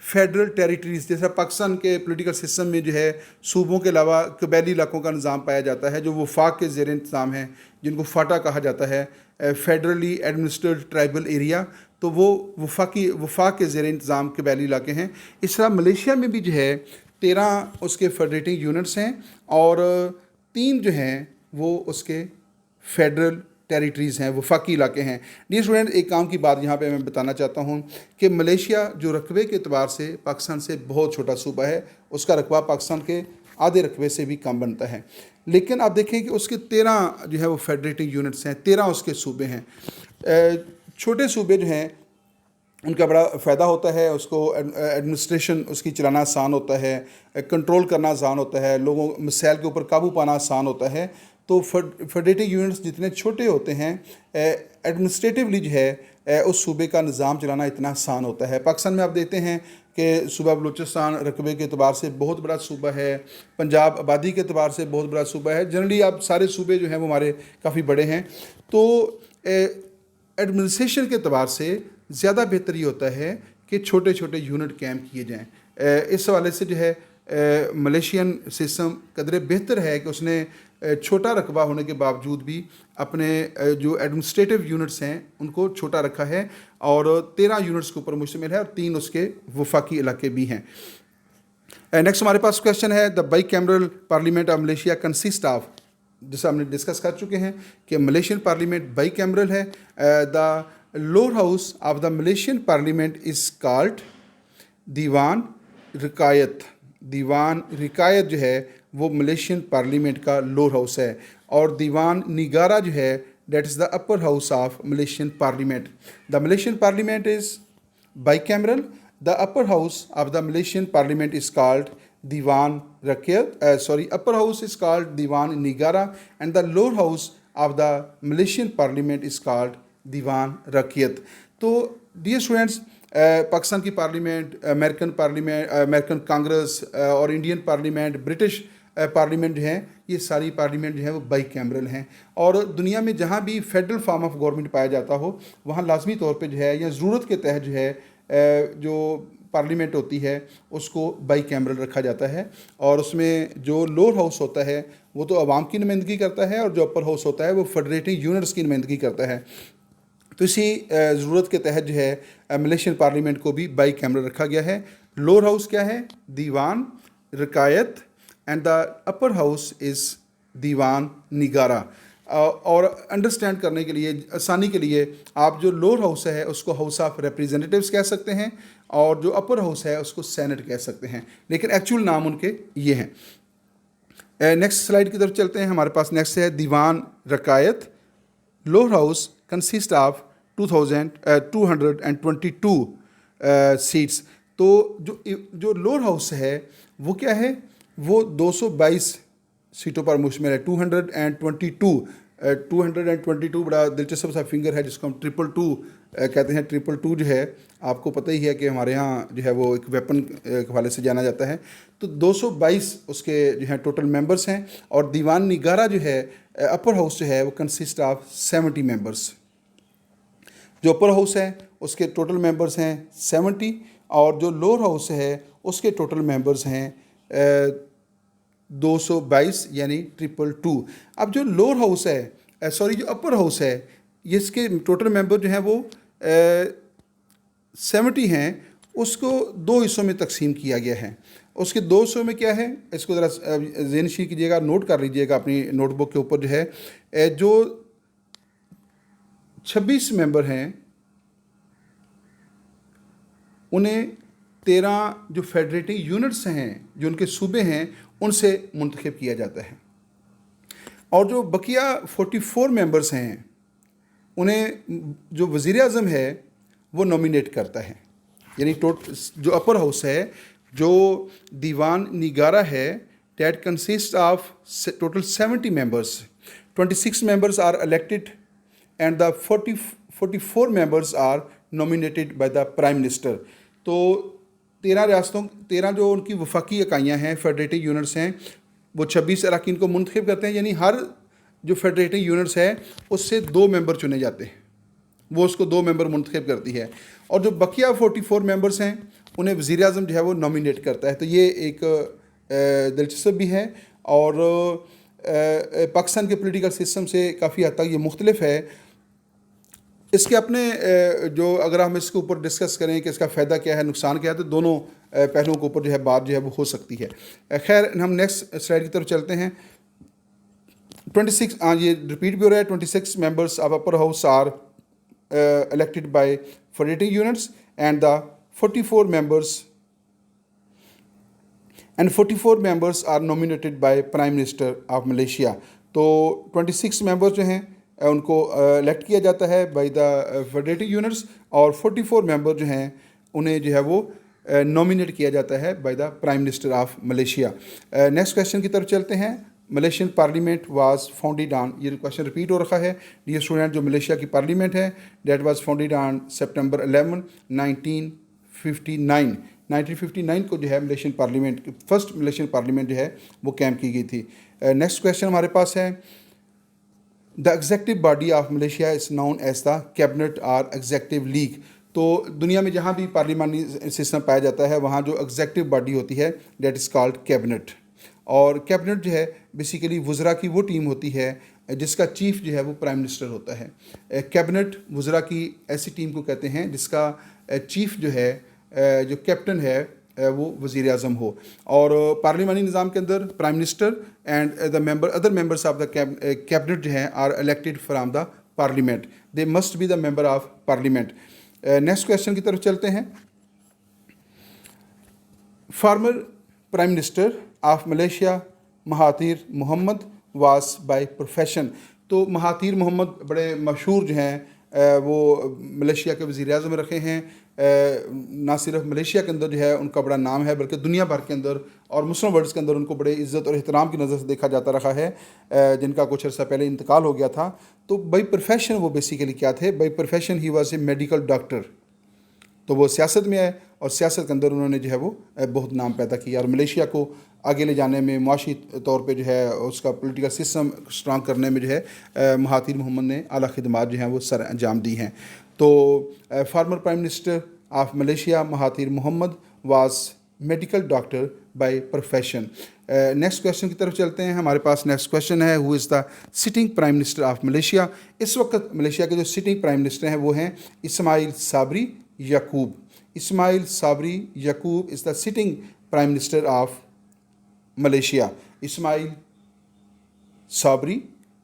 फेडरल टेरिटरीज़। जैसा पाकिस्तान के पॉलिटिकल सिस्टम में जो है सूबों के अलावा कबैली इलाकों का निज़ाम पाया जाता है जो वफाक के ज़ेर इंतज़ाम है, जिनको फाटा कहा जाता है, फेडरली एडमिनिस्ट्रेटेड ट्राइबल एरिया। तो वो वफाक के ज़ेर इंतज़ाम कबैली इलाके हैं। इस तरह मलेशिया में भी जो है 13 उसके फेडरेटिंग यूनिट्स हैं और 3 जो हैं वो उसके फेडरल टेरिटरीज़ हैं, वफाकी इलाके हैं। डियर स्टूडेंट, एक काम की बात यहाँ पे मैं बताना चाहता हूँ कि मलेशिया जो रकबे के अतबार से पाकिस्तान से बहुत छोटा सूबा है, उसका रकबा पाकिस्तान के आधे रकबे से भी कम बनता है। लेकिन आप देखें कि उसके 13 जो है वो फेडरेटिंग यूनिट्स हैं, 13 उसके सूबे हैं। छोटे सूबे जो हैं उनका बड़ा फ़ायदा होता है, उसको एडमिनिस्ट्रेशन उसकी चलाना आसान होता है, कंट्रोल करना आसान होता है, लोगों मसाइल के ऊपर काबू पाना आसान होता है। तो फेडरेटिव यूनिट्स जितने छोटे होते हैं एडमिनिस्ट्रेटिवली जो है उस सूबे का निज़ाम चलाना इतना आसान होता है। पाकिस्तान में आप देखते हैं कि सूबा बलूचिस्तान रकबे के अतबार से बहुत बड़ा सूबा है, पंजाब आबादी के अतबार से बहुत बड़ा सूबा है। जनरली आप सारे सूबे जो हैं वो हमारे काफ़ी बड़े हैं। तो एडमिनिस्ट्रेशन के अतबार से ज़्यादा बेहतर ये होता है कि छोटे छोटे यूनिट कैम किए जाएँ। इस हवाले से जो है मलेशियन सिस्टम कदरे बेहतर है कि उसने छोटा रकबा होने के बावजूद भी अपने जो एडमिनिस्ट्रेटिव यूनिट्स हैं उनको छोटा रखा है, और 13 यूनिट्स के ऊपर मुश्तमिल है और 3 उसके वफाकी इलाके भी हैं। नेक्स्ट हमारे पास क्वेश्चन है, the bicameral parliament of Malaysia consist of. जैसा हमने डिस्कस कर चुके हैं कि मलेशियन पार्लियामेंट बाई कैमरल है। The lower house of the Malaysian parliament is called Dewan Rakyat. Dewan Rakyat जो है वो मलेशियन पार्लियामेंट का लोअर हाउस है, और दीवान निगारा जो है that is the upper house of Malaysian parliament. The Malaysian parliament is bicameral. The upper house of the Malaysian parliament is called Dewan Rakyat, upper house is called Dewan Negara and the lower house of the Malaysian parliament is called Dewan Rakyat. तो dear students, Pakistan की parliament, American Congress और Indian parliament, British parliament जो हैं, ये सारी parliament जो है वो बाई कैमरल हैं। और दुनिया में जहाँ भी फेडरल फॉर्म ऑफ गवर्नमेंट पाया जाता हो वहाँ लाजमी तौर पे जो है या ज़रूरत के तहत जो है जो پارلیمنٹ ہوتی ہے اس کو بائی کیمرل رکھا جاتا ہے، اور اس میں جو لوور ہاؤس ہوتا ہے وہ تو عوام کی نمائندگی کرتا ہے، اور جو اپر ہاؤس ہوتا ہے وہ فیڈریٹنگ یونٹس کی نمائندگی کرتا ہے۔ تو اسی ضرورت کے تحت جو ہے ملیشین پارلیمنٹ کو بھی بائی کیمرل رکھا گیا ہے۔ لوور ہاؤس کیا ہے؟ Dewan رکایت، and the upper house is دیوان نگارہ۔ اور انڈرسٹینڈ کرنے کے لیے، آسانی کے لیے، آپ جو لوور ہاؤس ہے اس کو ہاؤس آف ریپریزنٹیوز کہہ سکتے ہیں، اور جو اپر ہاؤس ہے اس کو سینٹ کہہ سکتے ہیں، لیکن ایکچول نام ان کے یہ ہیں۔ نیکسٹ سلائڈ کی طرف چلتے ہیں۔ ہمارے پاس نیکسٹ ہے Dewan Rakyat. Lower house consist of 222 seats. تو جو لوور ہاؤس ہے وہ کیا ہے؟ وہ 222 سیٹوں پر مشتمل ہے۔ 222 بڑا دلچسپ سا فنگر ہے جس کو ہم 222 کہتے ہیں۔ 222 جو ہے آپ کو پتہ ہی ہے کہ ہمارے ہاں جو ہے وہ ایک ویپن کے حوالے سے جانا جاتا ہے۔ تو 222 اس کے جو ہیں ٹوٹل ممبرس ہیں، اور دیوان نگارہ جو ہے اپر ہاؤس جو ہے وہ کنسسٹ آف 70 ممبرس۔ جو اپر ہاؤس ہے اس کے ٹوٹل ممبرس ہیں 70، اور جو لوور ہاؤس ہے اس کے ٹوٹل ممبرس ہیں 222 یعنی 222۔ اب جو لوور ہاؤس ہے جو اپر ہاؤس ہے، اس کے ٹوٹل ممبر جو ہیں وہ 70 ہیں، اس کو 2 حصوں میں تقسیم کیا گیا ہے۔ اس کے 2 حصوں میں کیا ہے، اس کو ذرا ذہن نشین کیجیے گا، نوٹ کر لیجیے گا اپنی نوٹ بک کے اوپر۔ جو ہے جو 26 ممبر ہیں انہیں 13 جو فیڈریٹنگ یونٹس ہیں، جو ان کے صوبے ہیں، ان سے منتخب کیا جاتا ہے، اور جو بقیہ 44 ممبرس ہیں انہیں جو وزیر اعظم ہے وہ نومینیٹ کرتا ہے۔ یعنی جو اپر ہاؤس ہے، جو دیوان نگارہ ہے، that consist of total 70 members. 26 members are elected and the 44 members are nominated by the prime minister. تو 13 جو ان کی وفاقی اکائیاں ہیں، فیڈریٹنگ یونٹس ہیں، وہ 26 اراکین کو منتخب کرتے ہیں۔ یعنی ہر جو فیڈریٹنگ یونٹس ہے اس سے 2 ممبر چنے جاتے ہیں، وہ اس کو 2 ممبر منتخب کرتی ہے، اور جو بقیہ 44 ممبرس ہیں انہیں وزیر اعظم جو ہے وہ نومینیٹ کرتا ہے۔ تو یہ ایک دلچسپ بھی ہے، اور پاکستان کے پولیٹیکل سسٹم سے کافی حد تک یہ مختلف ہے۔ اس کے اپنے جو اگر ہم اس کے اوپر ڈسکس کریں کہ اس کا فائدہ کیا ہے، نقصان کیا ہے، تو دونوں پہلوؤں کے اوپر جو ہے بات جو ہے وہ ہو سکتی ہے۔ خیر، ہم نیکسٹ سلائڈ کی طرف چلتے ہیں۔ 26 یہ ریپیٹ بھی ہو رہا ہے۔ 26 members of upper house are elected by federating units, and the 44 members are nominated by Prime Minister of Malaysia. تو 26 ممبرس جو ہیں ان کو الیکٹ کیا جاتا ہے بائی دا فیڈریٹنگ یونٹس، اور 44 ممبر جو ہیں انہیں جو ہے وہ نومینیٹ کیا جاتا ہے by the prime minister of Malaysia. Next question کی طرف چلتے ہیں۔ Malaysian parliament was founded on, یہ کویشچن ریپیٹ ہو رکھا ہے ڈیئر اسٹوڈنٹ، جو ملیشیا کی پارلیمنٹ ہے that was founded on September 11 1959۔ 1959 کو جو ہے Malaysian parliament, first Malaysian parliament جو ہے وہ قائم کی گئی تھی۔ نیکسٹ کویشچن ہمارے پاس ہے، the executive body of Malaysia is known as the cabinet اور ایگزیکٹو لیگ۔ تو دنیا میں جہاں بھی پارلیمانی سسٹم پایا جاتا ہے وہاں جو ایگزیکٹو باڈی ہوتی ہے دیٹ از کالڈ کیبنٹ، اور کیبنٹ جو ہے بیسیکلی وزراء کی وہ ٹیم ہوتی ہے جس کا چیف جو ہے وہ پرائم منسٹر ہوتا ہے۔ کیبنٹ وزراء کی ایسی ٹیم کو کہتے ہیں جس کا چیف جو ہے، جو کیپٹن ہے، وہ وزیر اعظم ہو۔ اور پارلیمانی نظام کے اندر prime minister and the other members of the cabinet جو ہیں are elected from the parliament, they must be the member of parliament. Next question کی طرف چلتے ہیں۔ Former prime minister of Malaysia Mahathir Mohamad was by profession. تو Mahathir Mohamad بڑے مشہور جو ہیں وہ ملیشیا کے وزیر اعظم رکھے ہیں۔ نہ صرف ملیشیا کے اندر جو ہے ان کا بڑا نام ہے بلکہ دنیا بھر کے اندر اور مسلم ورلڈ کے اندر ان کو بڑے عزت اور احترام کی نظر سے دیکھا جاتا رہا ہے، جن کا کچھ عرصہ پہلے انتقال ہو گیا تھا۔ تو بائی پروفیشن وہ بیسیکلی کیا تھے؟ By profession he was a medical doctor. تو وہ سیاست میں آئے اور سیاست کے اندر انہوں نے جو ہے وہ بہت نام پیدا کیا، اور ملیشیا کو آگے لے جانے میں، معاشی طور پہ جو ہے اس کا پولیٹیکل سسٹم اسٹرانگ کرنے میں جو ہے مہاتیر محمد نے اعلیٰ خدمات جو ہیں وہ سر انجام دی ہیں۔ تو former prime minister of Malaysia Mahathir Mohamad was medical doctor by profession. Next question की तरफ चलते हैं। हमारे पास नेक्स्ट क्वेश्चन है, who is the sitting prime minister of Malaysia. इस वक्त मलेशिया के जो सिटिंग प्राइम मिनिस्टर हैं वो हैं Ismail Sabri Yaakob. Ismail Sabri Yaakob is the sitting prime minister of Malaysia. Ismail Sabri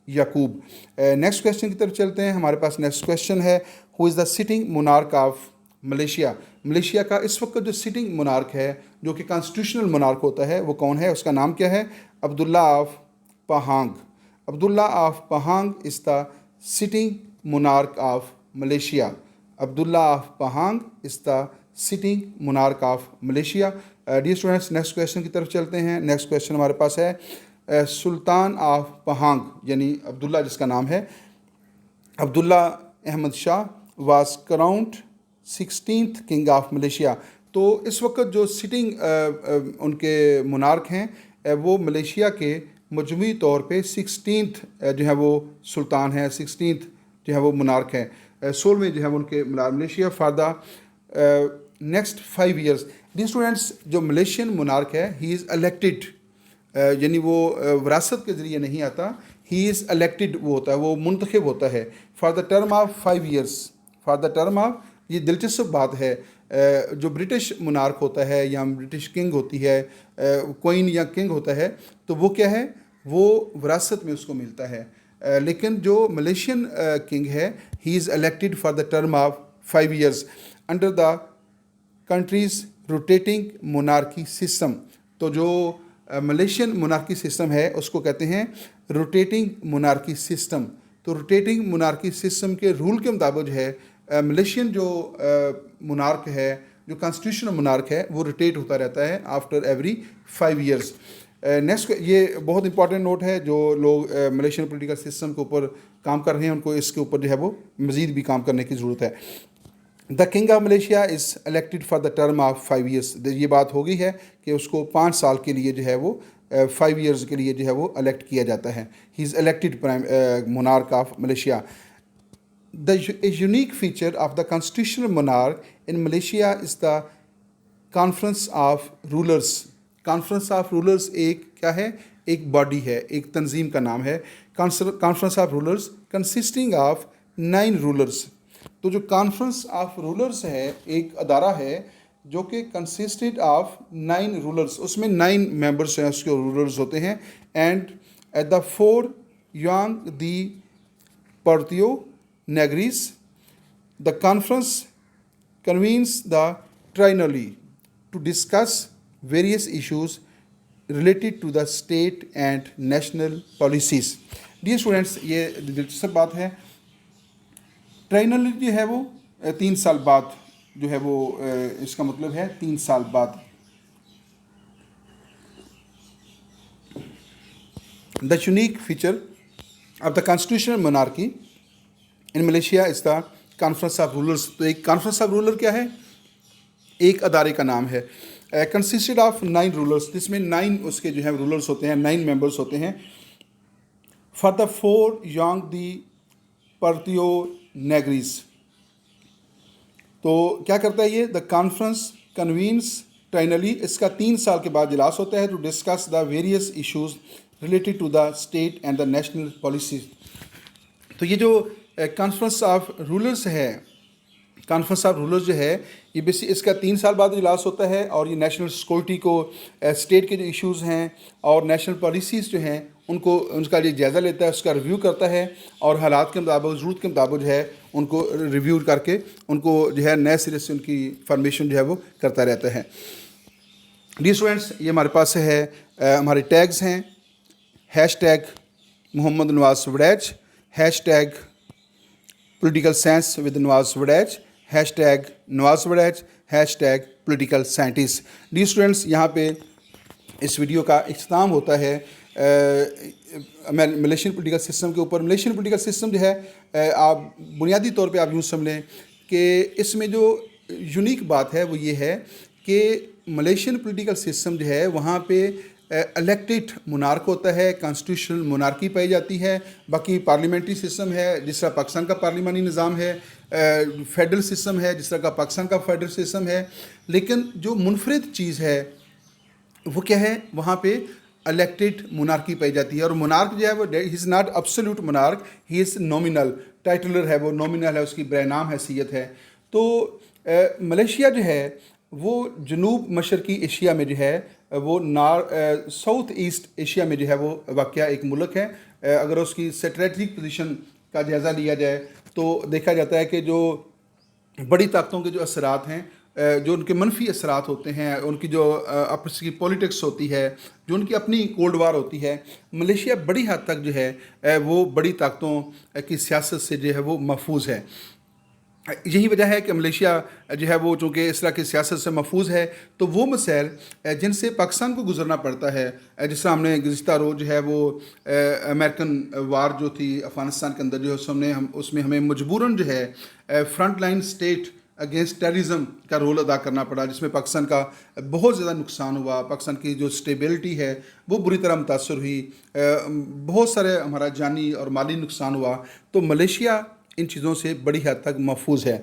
Yaakob. Next question की तरफ चलते हैं। हमारे पास नेक्स्ट क्वेश्चन है, who is the sitting monarch of Malaysia. Malaysia का इस वक्त जो सिटिंग मोनार्क है, जो कि कॉन्स्टिट्यूशनल मोनार्क होता है, वो कौन है? उसका नाम क्या है? Abdullah of Pahang. Abdullah of Pahang is the sitting monarch of Malaysia. Abdullah of Pahang is the sitting monarch of Malaysia. Dear students, next question की तरफ चलते हैं। नेक्स्ट क्वेश्चन हमारे पास है सुल्तान ऑफ पहांग, यानी अब्दुल्ला जिसका नाम है, Abdullah Ahmad Shah was crowned 16th king of Malaysia. तो इस वक्त जो सिटिंग उनके मुनार्क हैं वो मलेशिया के मजमूई तौर पे 16th जो है वो सुल्तान है, 16th जो है वो मुनार्क है, 16वें जो है वो उनके Malaysia for the next 5 years। D students, जो मलेशियन मुनार्क है ही इज़ इलेक्टेड, यानी वो विरासत के ज़रिए नहीं आता, ही इज़ इलेक्टेड वो होता है, वो मुंतखब होता है for the term of 5 years। For the term of, ये दिलचस्प बात है, जो ब्रिटिश मुनार्क होता है या ब्रिटिश किंग होती है, क्वीन या किंग होता है, तो वो क्या है, वो विरासत में उसको मिलता है। लेकिन जो मलेशियन किंग है he is elected for the term of 5 years under the countries rotating monarchy system. तो जो मलेशियन मोनार्की सिस्टम है उसको कहते हैं रोटेटिंग मोनार्की सिस्टम। तो रोटेटिंग मोनार्की सिस्टम के रूल के मुताबिक जो है मलेशियन जो मोनार्क है, जो कॉन्स्टिट्यूशनल मोनार्क है, वो रोटेट होता रहता है आफ्टर एवरी 5 years। नेक्स्ट, ये बहुत इंपॉर्टेंट नोट है, जो लोग मलेशियन पॉलिटिकल सिस्टम के ऊपर काम कर रहे हैं उनको इसके ऊपर जो है वो मज़ीद भी काम करने की ज़रूरत है। The king of Malaysia is elected for the term of 5 years। ये बात हो गई है कि उसको 5 साल के लिए जो है वो 5 years के लिए जो है वो इलेक्ट किया जाता है। He is elected prime monarch of Malaysia. The unique feature of the constitutional monarch in Malaysia is the Conference of Rulers। Conference of Rulers एक क्या है? एक बॉडी है, एक तंजीम का नाम है Conference of Rulers consisting of 9 rulers। तो जो Conference of Rulers है एक अदारा है जो कि consisted of 9 rulers, उसमें 9 members हैं, उसके rulers होते हैं। And at the 4 Yang the Partio Negris, the conference convenes the triennially to discuss various issues related to the state and national policies। Dear students, ये दिलचस्प बात है। ट्राइनली जो है वो 3 साल बाद जो है वो इसका मतलब है 3 साल बाद। The unique feature of the constitutional monarchy in Malaysia is the conference of rulers. तो एक कॉन्फ्रेंस ऑफ रूलर क्या है? एक अदारे का नाम है, कंसिस्टेड ऑफ 9 रूलर्स, जिसमें 9 उसके जो है रूलर्स होते हैं, 9 मेंबर्स होते हैं। फॉर द 4 यांग दी पर्तियो नेग्रीज। तो क्या करता है ये? द कॉन्फ्रेंस कन्वीन्स ट्राइनली, इसका 3 साल के बाद इजलास होता है, to discuss the various issues related to the state and the national policies. तो ये जो कॉन्फ्रेंस ऑफ रूलर्स है, कॉन्फ्रेंस ऑफ रूलर्स जो है ये बेसिक इसका 3 साल बाद इजलास होता है, और ये नेशनल सिक्योरिटी को, स्टेट के जो इश्यूज़ हैं और नेशनल पॉलिसीज़ जो हैं उनको, उनका ये जायज़ा लेता है, उसका रिव्यू करता है, और हालात के मुताबिक, ज़रूरत के मुताबिक जो है उनको रिव्यू करके उनको जो है नए सिरे से उनकी फॉर्मेशन जो है वो करता रहता है। डी स्टूडेंट्स, ये हमारे पास है हमारे टैग्स हैं, hashtag Mohammad Nawaz Waraich, hashtag political science with Nawaz Waraich, hashtag Nawaz Waraich, hashtag political scientist. Dear students, यहाँ पे इस वीडियो का इख्तिताम होता है मलेशियन पॉलिटिकल सिस्टम के ऊपर। मलेशियन पॉलिटिकल सिस्टम जो है आप बुनियादी तौर पे आप यूँ समझ लें कि इसमें जो यूनिक बात है वो ये है कि मलेशियन पॉलिटिकल सिस्टम जो है वहाँ पे الیکٹڈ monarch ہوتا ہے, کانسٹیٹیوشنل monarchy پائی جاتی ہے. باقی پارلیمنٹری سسٹم ہے جس طرح پاکستان کا پارلیمانی نظام ہے, فیڈرل سسٹم ہے جس طرح کا پاکستان کا فیڈرل سسٹم ہے. لیکن جو منفرد چیز ہے وہ کیا ہے, وہاں پہ الیکٹڈ monarchy پائی جاتی ہے. اور monarch جو ہے وہ he is not absolute monarch, he is nominal, titular ہے وہ, نومینل ہے, اس کی برائے نام حیثیت ہے. تو ملیشیا جو ہے وہ جنوب مشرقی ایشیا میں جو ہے وہ ساؤتھ ایسٹ ایشیا میں جو ہے وہ واقع ایک ملک ہے. اگر اس کی اسٹریٹجک پوزیشن کا جائزہ لیا جائے تو دیکھا جاتا ہے کہ جو بڑی طاقتوں کے جو اثرات ہیں, جو ان کے منفی اثرات ہوتے ہیں, ان کی جو آپس کی پولیٹکس ہوتی ہے, جو ان کی اپنی کولڈ وار ہوتی ہے, ملیشیا بڑی حد تک جو ہے وہ بڑی طاقتوں کی سیاست سے جو ہے وہ محفوظ ہے. یہی وجہ ہے کہ ملیشیا جو ہے وہ چونکہ اس طرح کی سیاست سے محفوظ ہے تو وہ مسائل جن سے پاکستان کو گزرنا پڑتا ہے, جس طرح ہم نے گزشتہ روز جو ہے وہ امریکن وار جو تھی افغانستان کے اندر جو ہے اس میں ہمیں مجبوراً جو ہے front line state against terrorism کا رول ادا کرنا پڑا, جس میں پاکستان کا بہت زیادہ نقصان ہوا. پاکستان کی جو اسٹیبلٹی ہے وہ بری طرح متاثر ہوئی, بہت سارے ہمارا جانی اور مالی نقصان ہوا. تو ملیشیا ان چیزوں سے بڑی حد تک محفوظ ہے.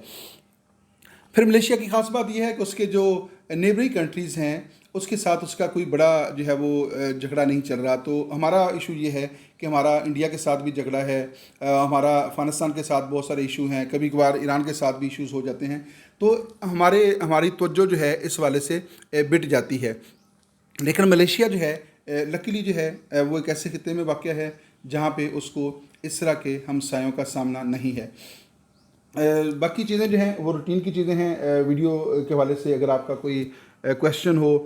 پھر ملیشیا کی خاص بات یہ ہے کہ اس کے جو نیبرنگ کنٹریز ہیں اس کے ساتھ اس کا کوئی بڑا جو ہے وہ جھگڑا نہیں چل رہا. تو ہمارا ایشو یہ ہے کہ ہمارا انڈیا کے ساتھ بھی جھگڑا ہے, ہمارا افغانستان کے ساتھ بہت سارے ایشو ہیں, کبھی کبھار ایران کے ساتھ بھی ایشوز ہو جاتے ہیں. تو ہماری توجہ جو ہے اس والے سے بٹ جاتی ہے. لیکن ملیشیا جو ہے لکیلی جو ہے وہ ایک ایسے خطے میں واقع ہے جہاں پہ اس کو اس طرح کے ہمسایوں کا سامنا نہیں ہے. باقی چیزیں جو ہیں وہ روٹین کی چیزیں ہیں. ویڈیو کے حوالے سے اگر آپ کا کوئی کویشچن ہو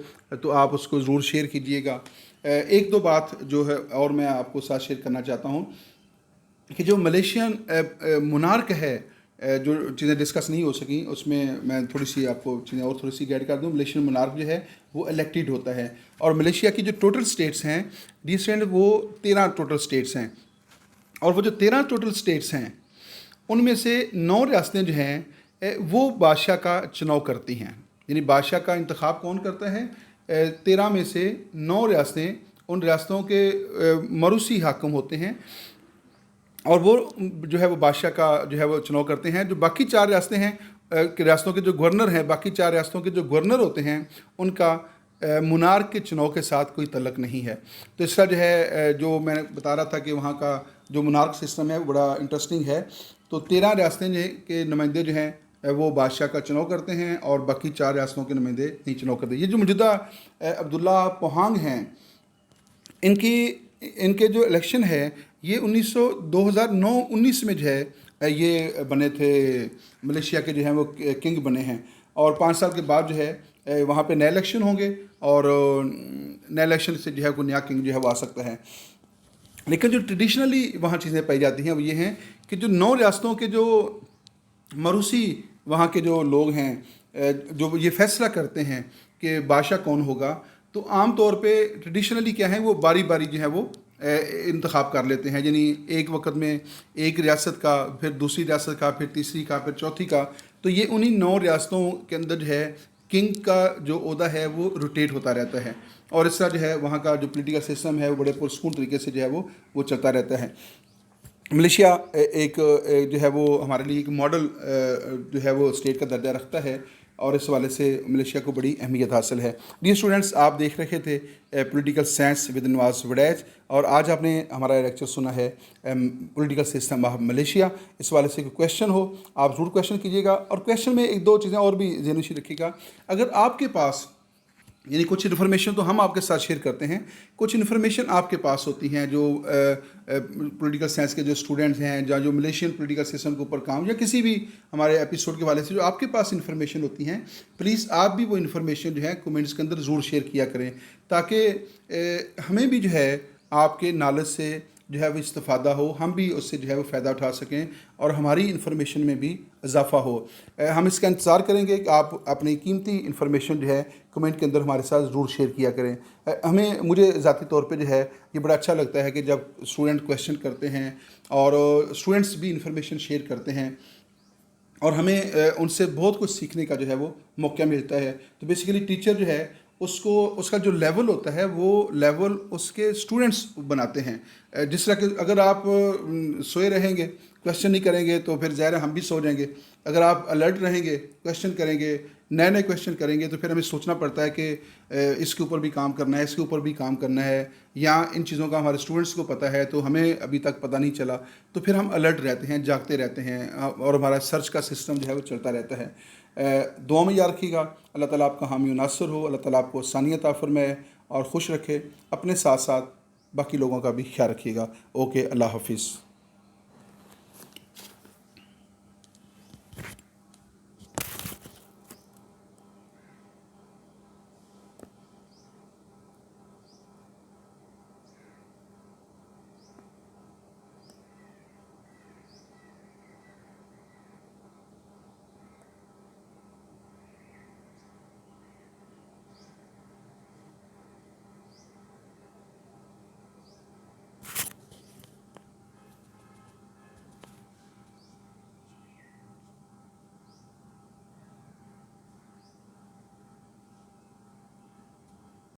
تو آپ اس کو ضرور شیئر کیجئے گا. ایک دو بات جو ہے اور میں آپ کو ساتھ شیئر کرنا چاہتا ہوں کہ جو ملیشین monarch ہے, جو چیزیں ڈسکس نہیں ہو سکیں اس میں تھوڑی سی آپ کو چیزیں اور تھوڑی سی گائڈ کر دوں. ملیشین monarch جو ہے وہ الیکٹڈ ہوتا ہے, اور ملیشیا کی جو ٹوٹل اسٹیٹس ہیں ڈیسینٹ وہ 13 ٹوٹل اسٹیٹس ہیں. اور وہ جو 13 ٹوٹل اسٹیٹس ہیں ان میں سے 9 ریاستیں جو ہیں وہ بادشاہ کا چناؤ کرتی ہیں. یعنی بادشاہ کا انتخاب کون کرتا ہے؟ 13 میں سے 9 ریاستیں, ان ریاستوں کے موروثی حاکم ہوتے ہیں اور وہ جو ہے وہ بادشاہ کا جو ہے وہ چناؤ کرتے ہیں. جو باقی 4 ریاستیں ہیں, ریاستوں کے جو گورنر ہیں, باقی 4 ریاستوں کے جو گورنر ہوتے ہیں ان کا monarch کے چناؤ کے ساتھ کوئی تعلق نہیں ہے. تو اس طرح جو ہے جو میں بتا رہا تھا کہ وہاں کا جو monarch سسٹم ہے وہ بڑا انٹرسٹنگ ہے. تو 13 ریاستیں جو کے نمائندے جو ہیں وہ بادشاہ کا چناؤ کرتے ہیں اور باقی 4 ریاستوں کے نمائندے نہیں چناؤ کرتے. یہ جو موجودہ عبداللہ پوہانگ ہیں ان کے جو الیکشن ہے یہ 2009-19 میں جو ہے یہ بنے تھے, ملیشیا کے جو ہیں وہ کنگ بنے ہیں. اور 5 سال کے بعد جو ہے وہاں پہ نئے الیکشن ہوں گے اور نئے الیکشن سے جو ہے کوئی نیا کنگ جو ہے وہ آ سکتا ہے. لیکن جو ٹریڈیشنلی وہاں چیزیں پائی جاتی ہیں وہ یہ ہیں کہ جو 9 ریاستوں کے جو موروثی وہاں کے جو لوگ ہیں جو یہ فیصلہ کرتے ہیں کہ بادشاہ کون ہوگا, تو عام طور پہ ٹریڈیشنلی کیا ہے وہ باری باری جو ہے وہ انتخاب کر لیتے ہیں. یعنی ایک وقت میں ایک ریاست کا, پھر دوسری ریاست کا, پھر تیسری کا, پھر چوتھی کا. تو یہ انہی 9 ریاستوں کے اندر جو ہے کنگ کا جو عہدہ ہے وہ روٹیٹ ہوتا رہتا ہے. اور اس طرح جو ہے وہاں کا جو پولیٹیکل سسٹم ہے وہ بڑے پرسکون طریقے سے جو ہے وہ چلتا رہتا ہے. ملیشیا ایک جو ہے وہ ہمارے لیے ایک ماڈل جو ہے وہ اسٹیٹ کا درجہ رکھتا ہے اور اس حوالے سے ملیشیا کو بڑی اہمیت حاصل ہے. ڈیئر اسٹوڈنٹس, آپ دیکھ رہے تھے پولیٹیکل سائنس ود نواز وڈیج, اور آج آپ نے ہمارا لیکچر سنا ہے پولیٹیکل سسٹم آف ملیشیا. اس حوالے سے کوئی کویشچن ہو آپ ضرور کویشچن کیجیے گا, اور کویشچن میں 1-2 چیزیں اور بھی ذہن نشین رکھیے گا. اگر آپ کے پاس یعنی کچھ انفارمیشن تو ہم آپ کے ساتھ شیئر کرتے ہیں, کچھ انفارمیشن آپ کے پاس ہوتی ہیں جو پولیٹیکل سائنس کے جو اسٹوڈنٹس ہیں جو ملیشین پولیٹیکل سسٹم کے اوپر کام, یا کسی بھی ہمارے ایپیسوڈ کے حوالے سے جو آپ کے پاس انفارمیشن ہوتی ہیں, پلیز آپ بھی وہ انفارمیشن جو ہے کومنٹس کے اندر ضرور شیئر کیا کریں, تاکہ ہمیں بھی جو ہے آپ کے نالج سے جو ہے وہ استفادہ ہو, ہم بھی اس سے جو ہے وہ فائدہ اٹھا سکیں اور ہماری انفارمیشن میں بھی اضافہ ہو. ہم اس کا انتظار کریں گے کہ آپ اپنی قیمتی انفارمیشن جو ہے کمنٹ کے اندر ہمارے ساتھ ضرور شیئر کیا کریں. مجھے ذاتی طور پہ جو ہے یہ بڑا اچھا لگتا ہے کہ جب اسٹوڈنٹ کویشچن کرتے ہیں اور اسٹوڈنٹس بھی انفارمیشن شیئر کرتے ہیں اور ہمیں ان سے بہت کچھ سیکھنے کا جو ہے وہ موقع ملتا ہے. تو بیسیکلی ٹیچر جو ہے اس کو اس کا جو لیول ہوتا ہے وہ لیول اس کے اسٹوڈنٹس بناتے ہیں. جس طرح کہ اگر آپ سوئے رہیں گے، کویشچن نہیں کریں گے تو پھر ظاہر ہے ہم بھی سو جائیں گے. اگر آپ الرٹ رہیں گے، کویشچن کریں گے، نئے نئے کویشچن کریں گے، تو پھر ہمیں سوچنا پڑتا ہے کہ اس کے اوپر بھی کام کرنا ہے، اس کے اوپر بھی کام کرنا ہے، یا ان چیزوں کا ہمارے اسٹوڈنٹس کو پتہ ہے تو ہمیں ابھی تک پتہ نہیں چلا. تو پھر ہم الرٹ رہتے ہیں، جاگتے رہتے ہیں، اور ہمارا سرچ کا سسٹم جو ہے وہ چلتا رہتا ہے. دعا میں یاد رکھیے گا. اللہ تعالیٰ آپ کا حامی و ناصر ہو. اللہ تعالیٰ آپ کو آسانیت عطا فرمائے اور خوش رکھے. اپنے ساتھ ساتھ باقی لوگوں کا بھی خیال رکھیے گا. اوکے، اللہ حافظ.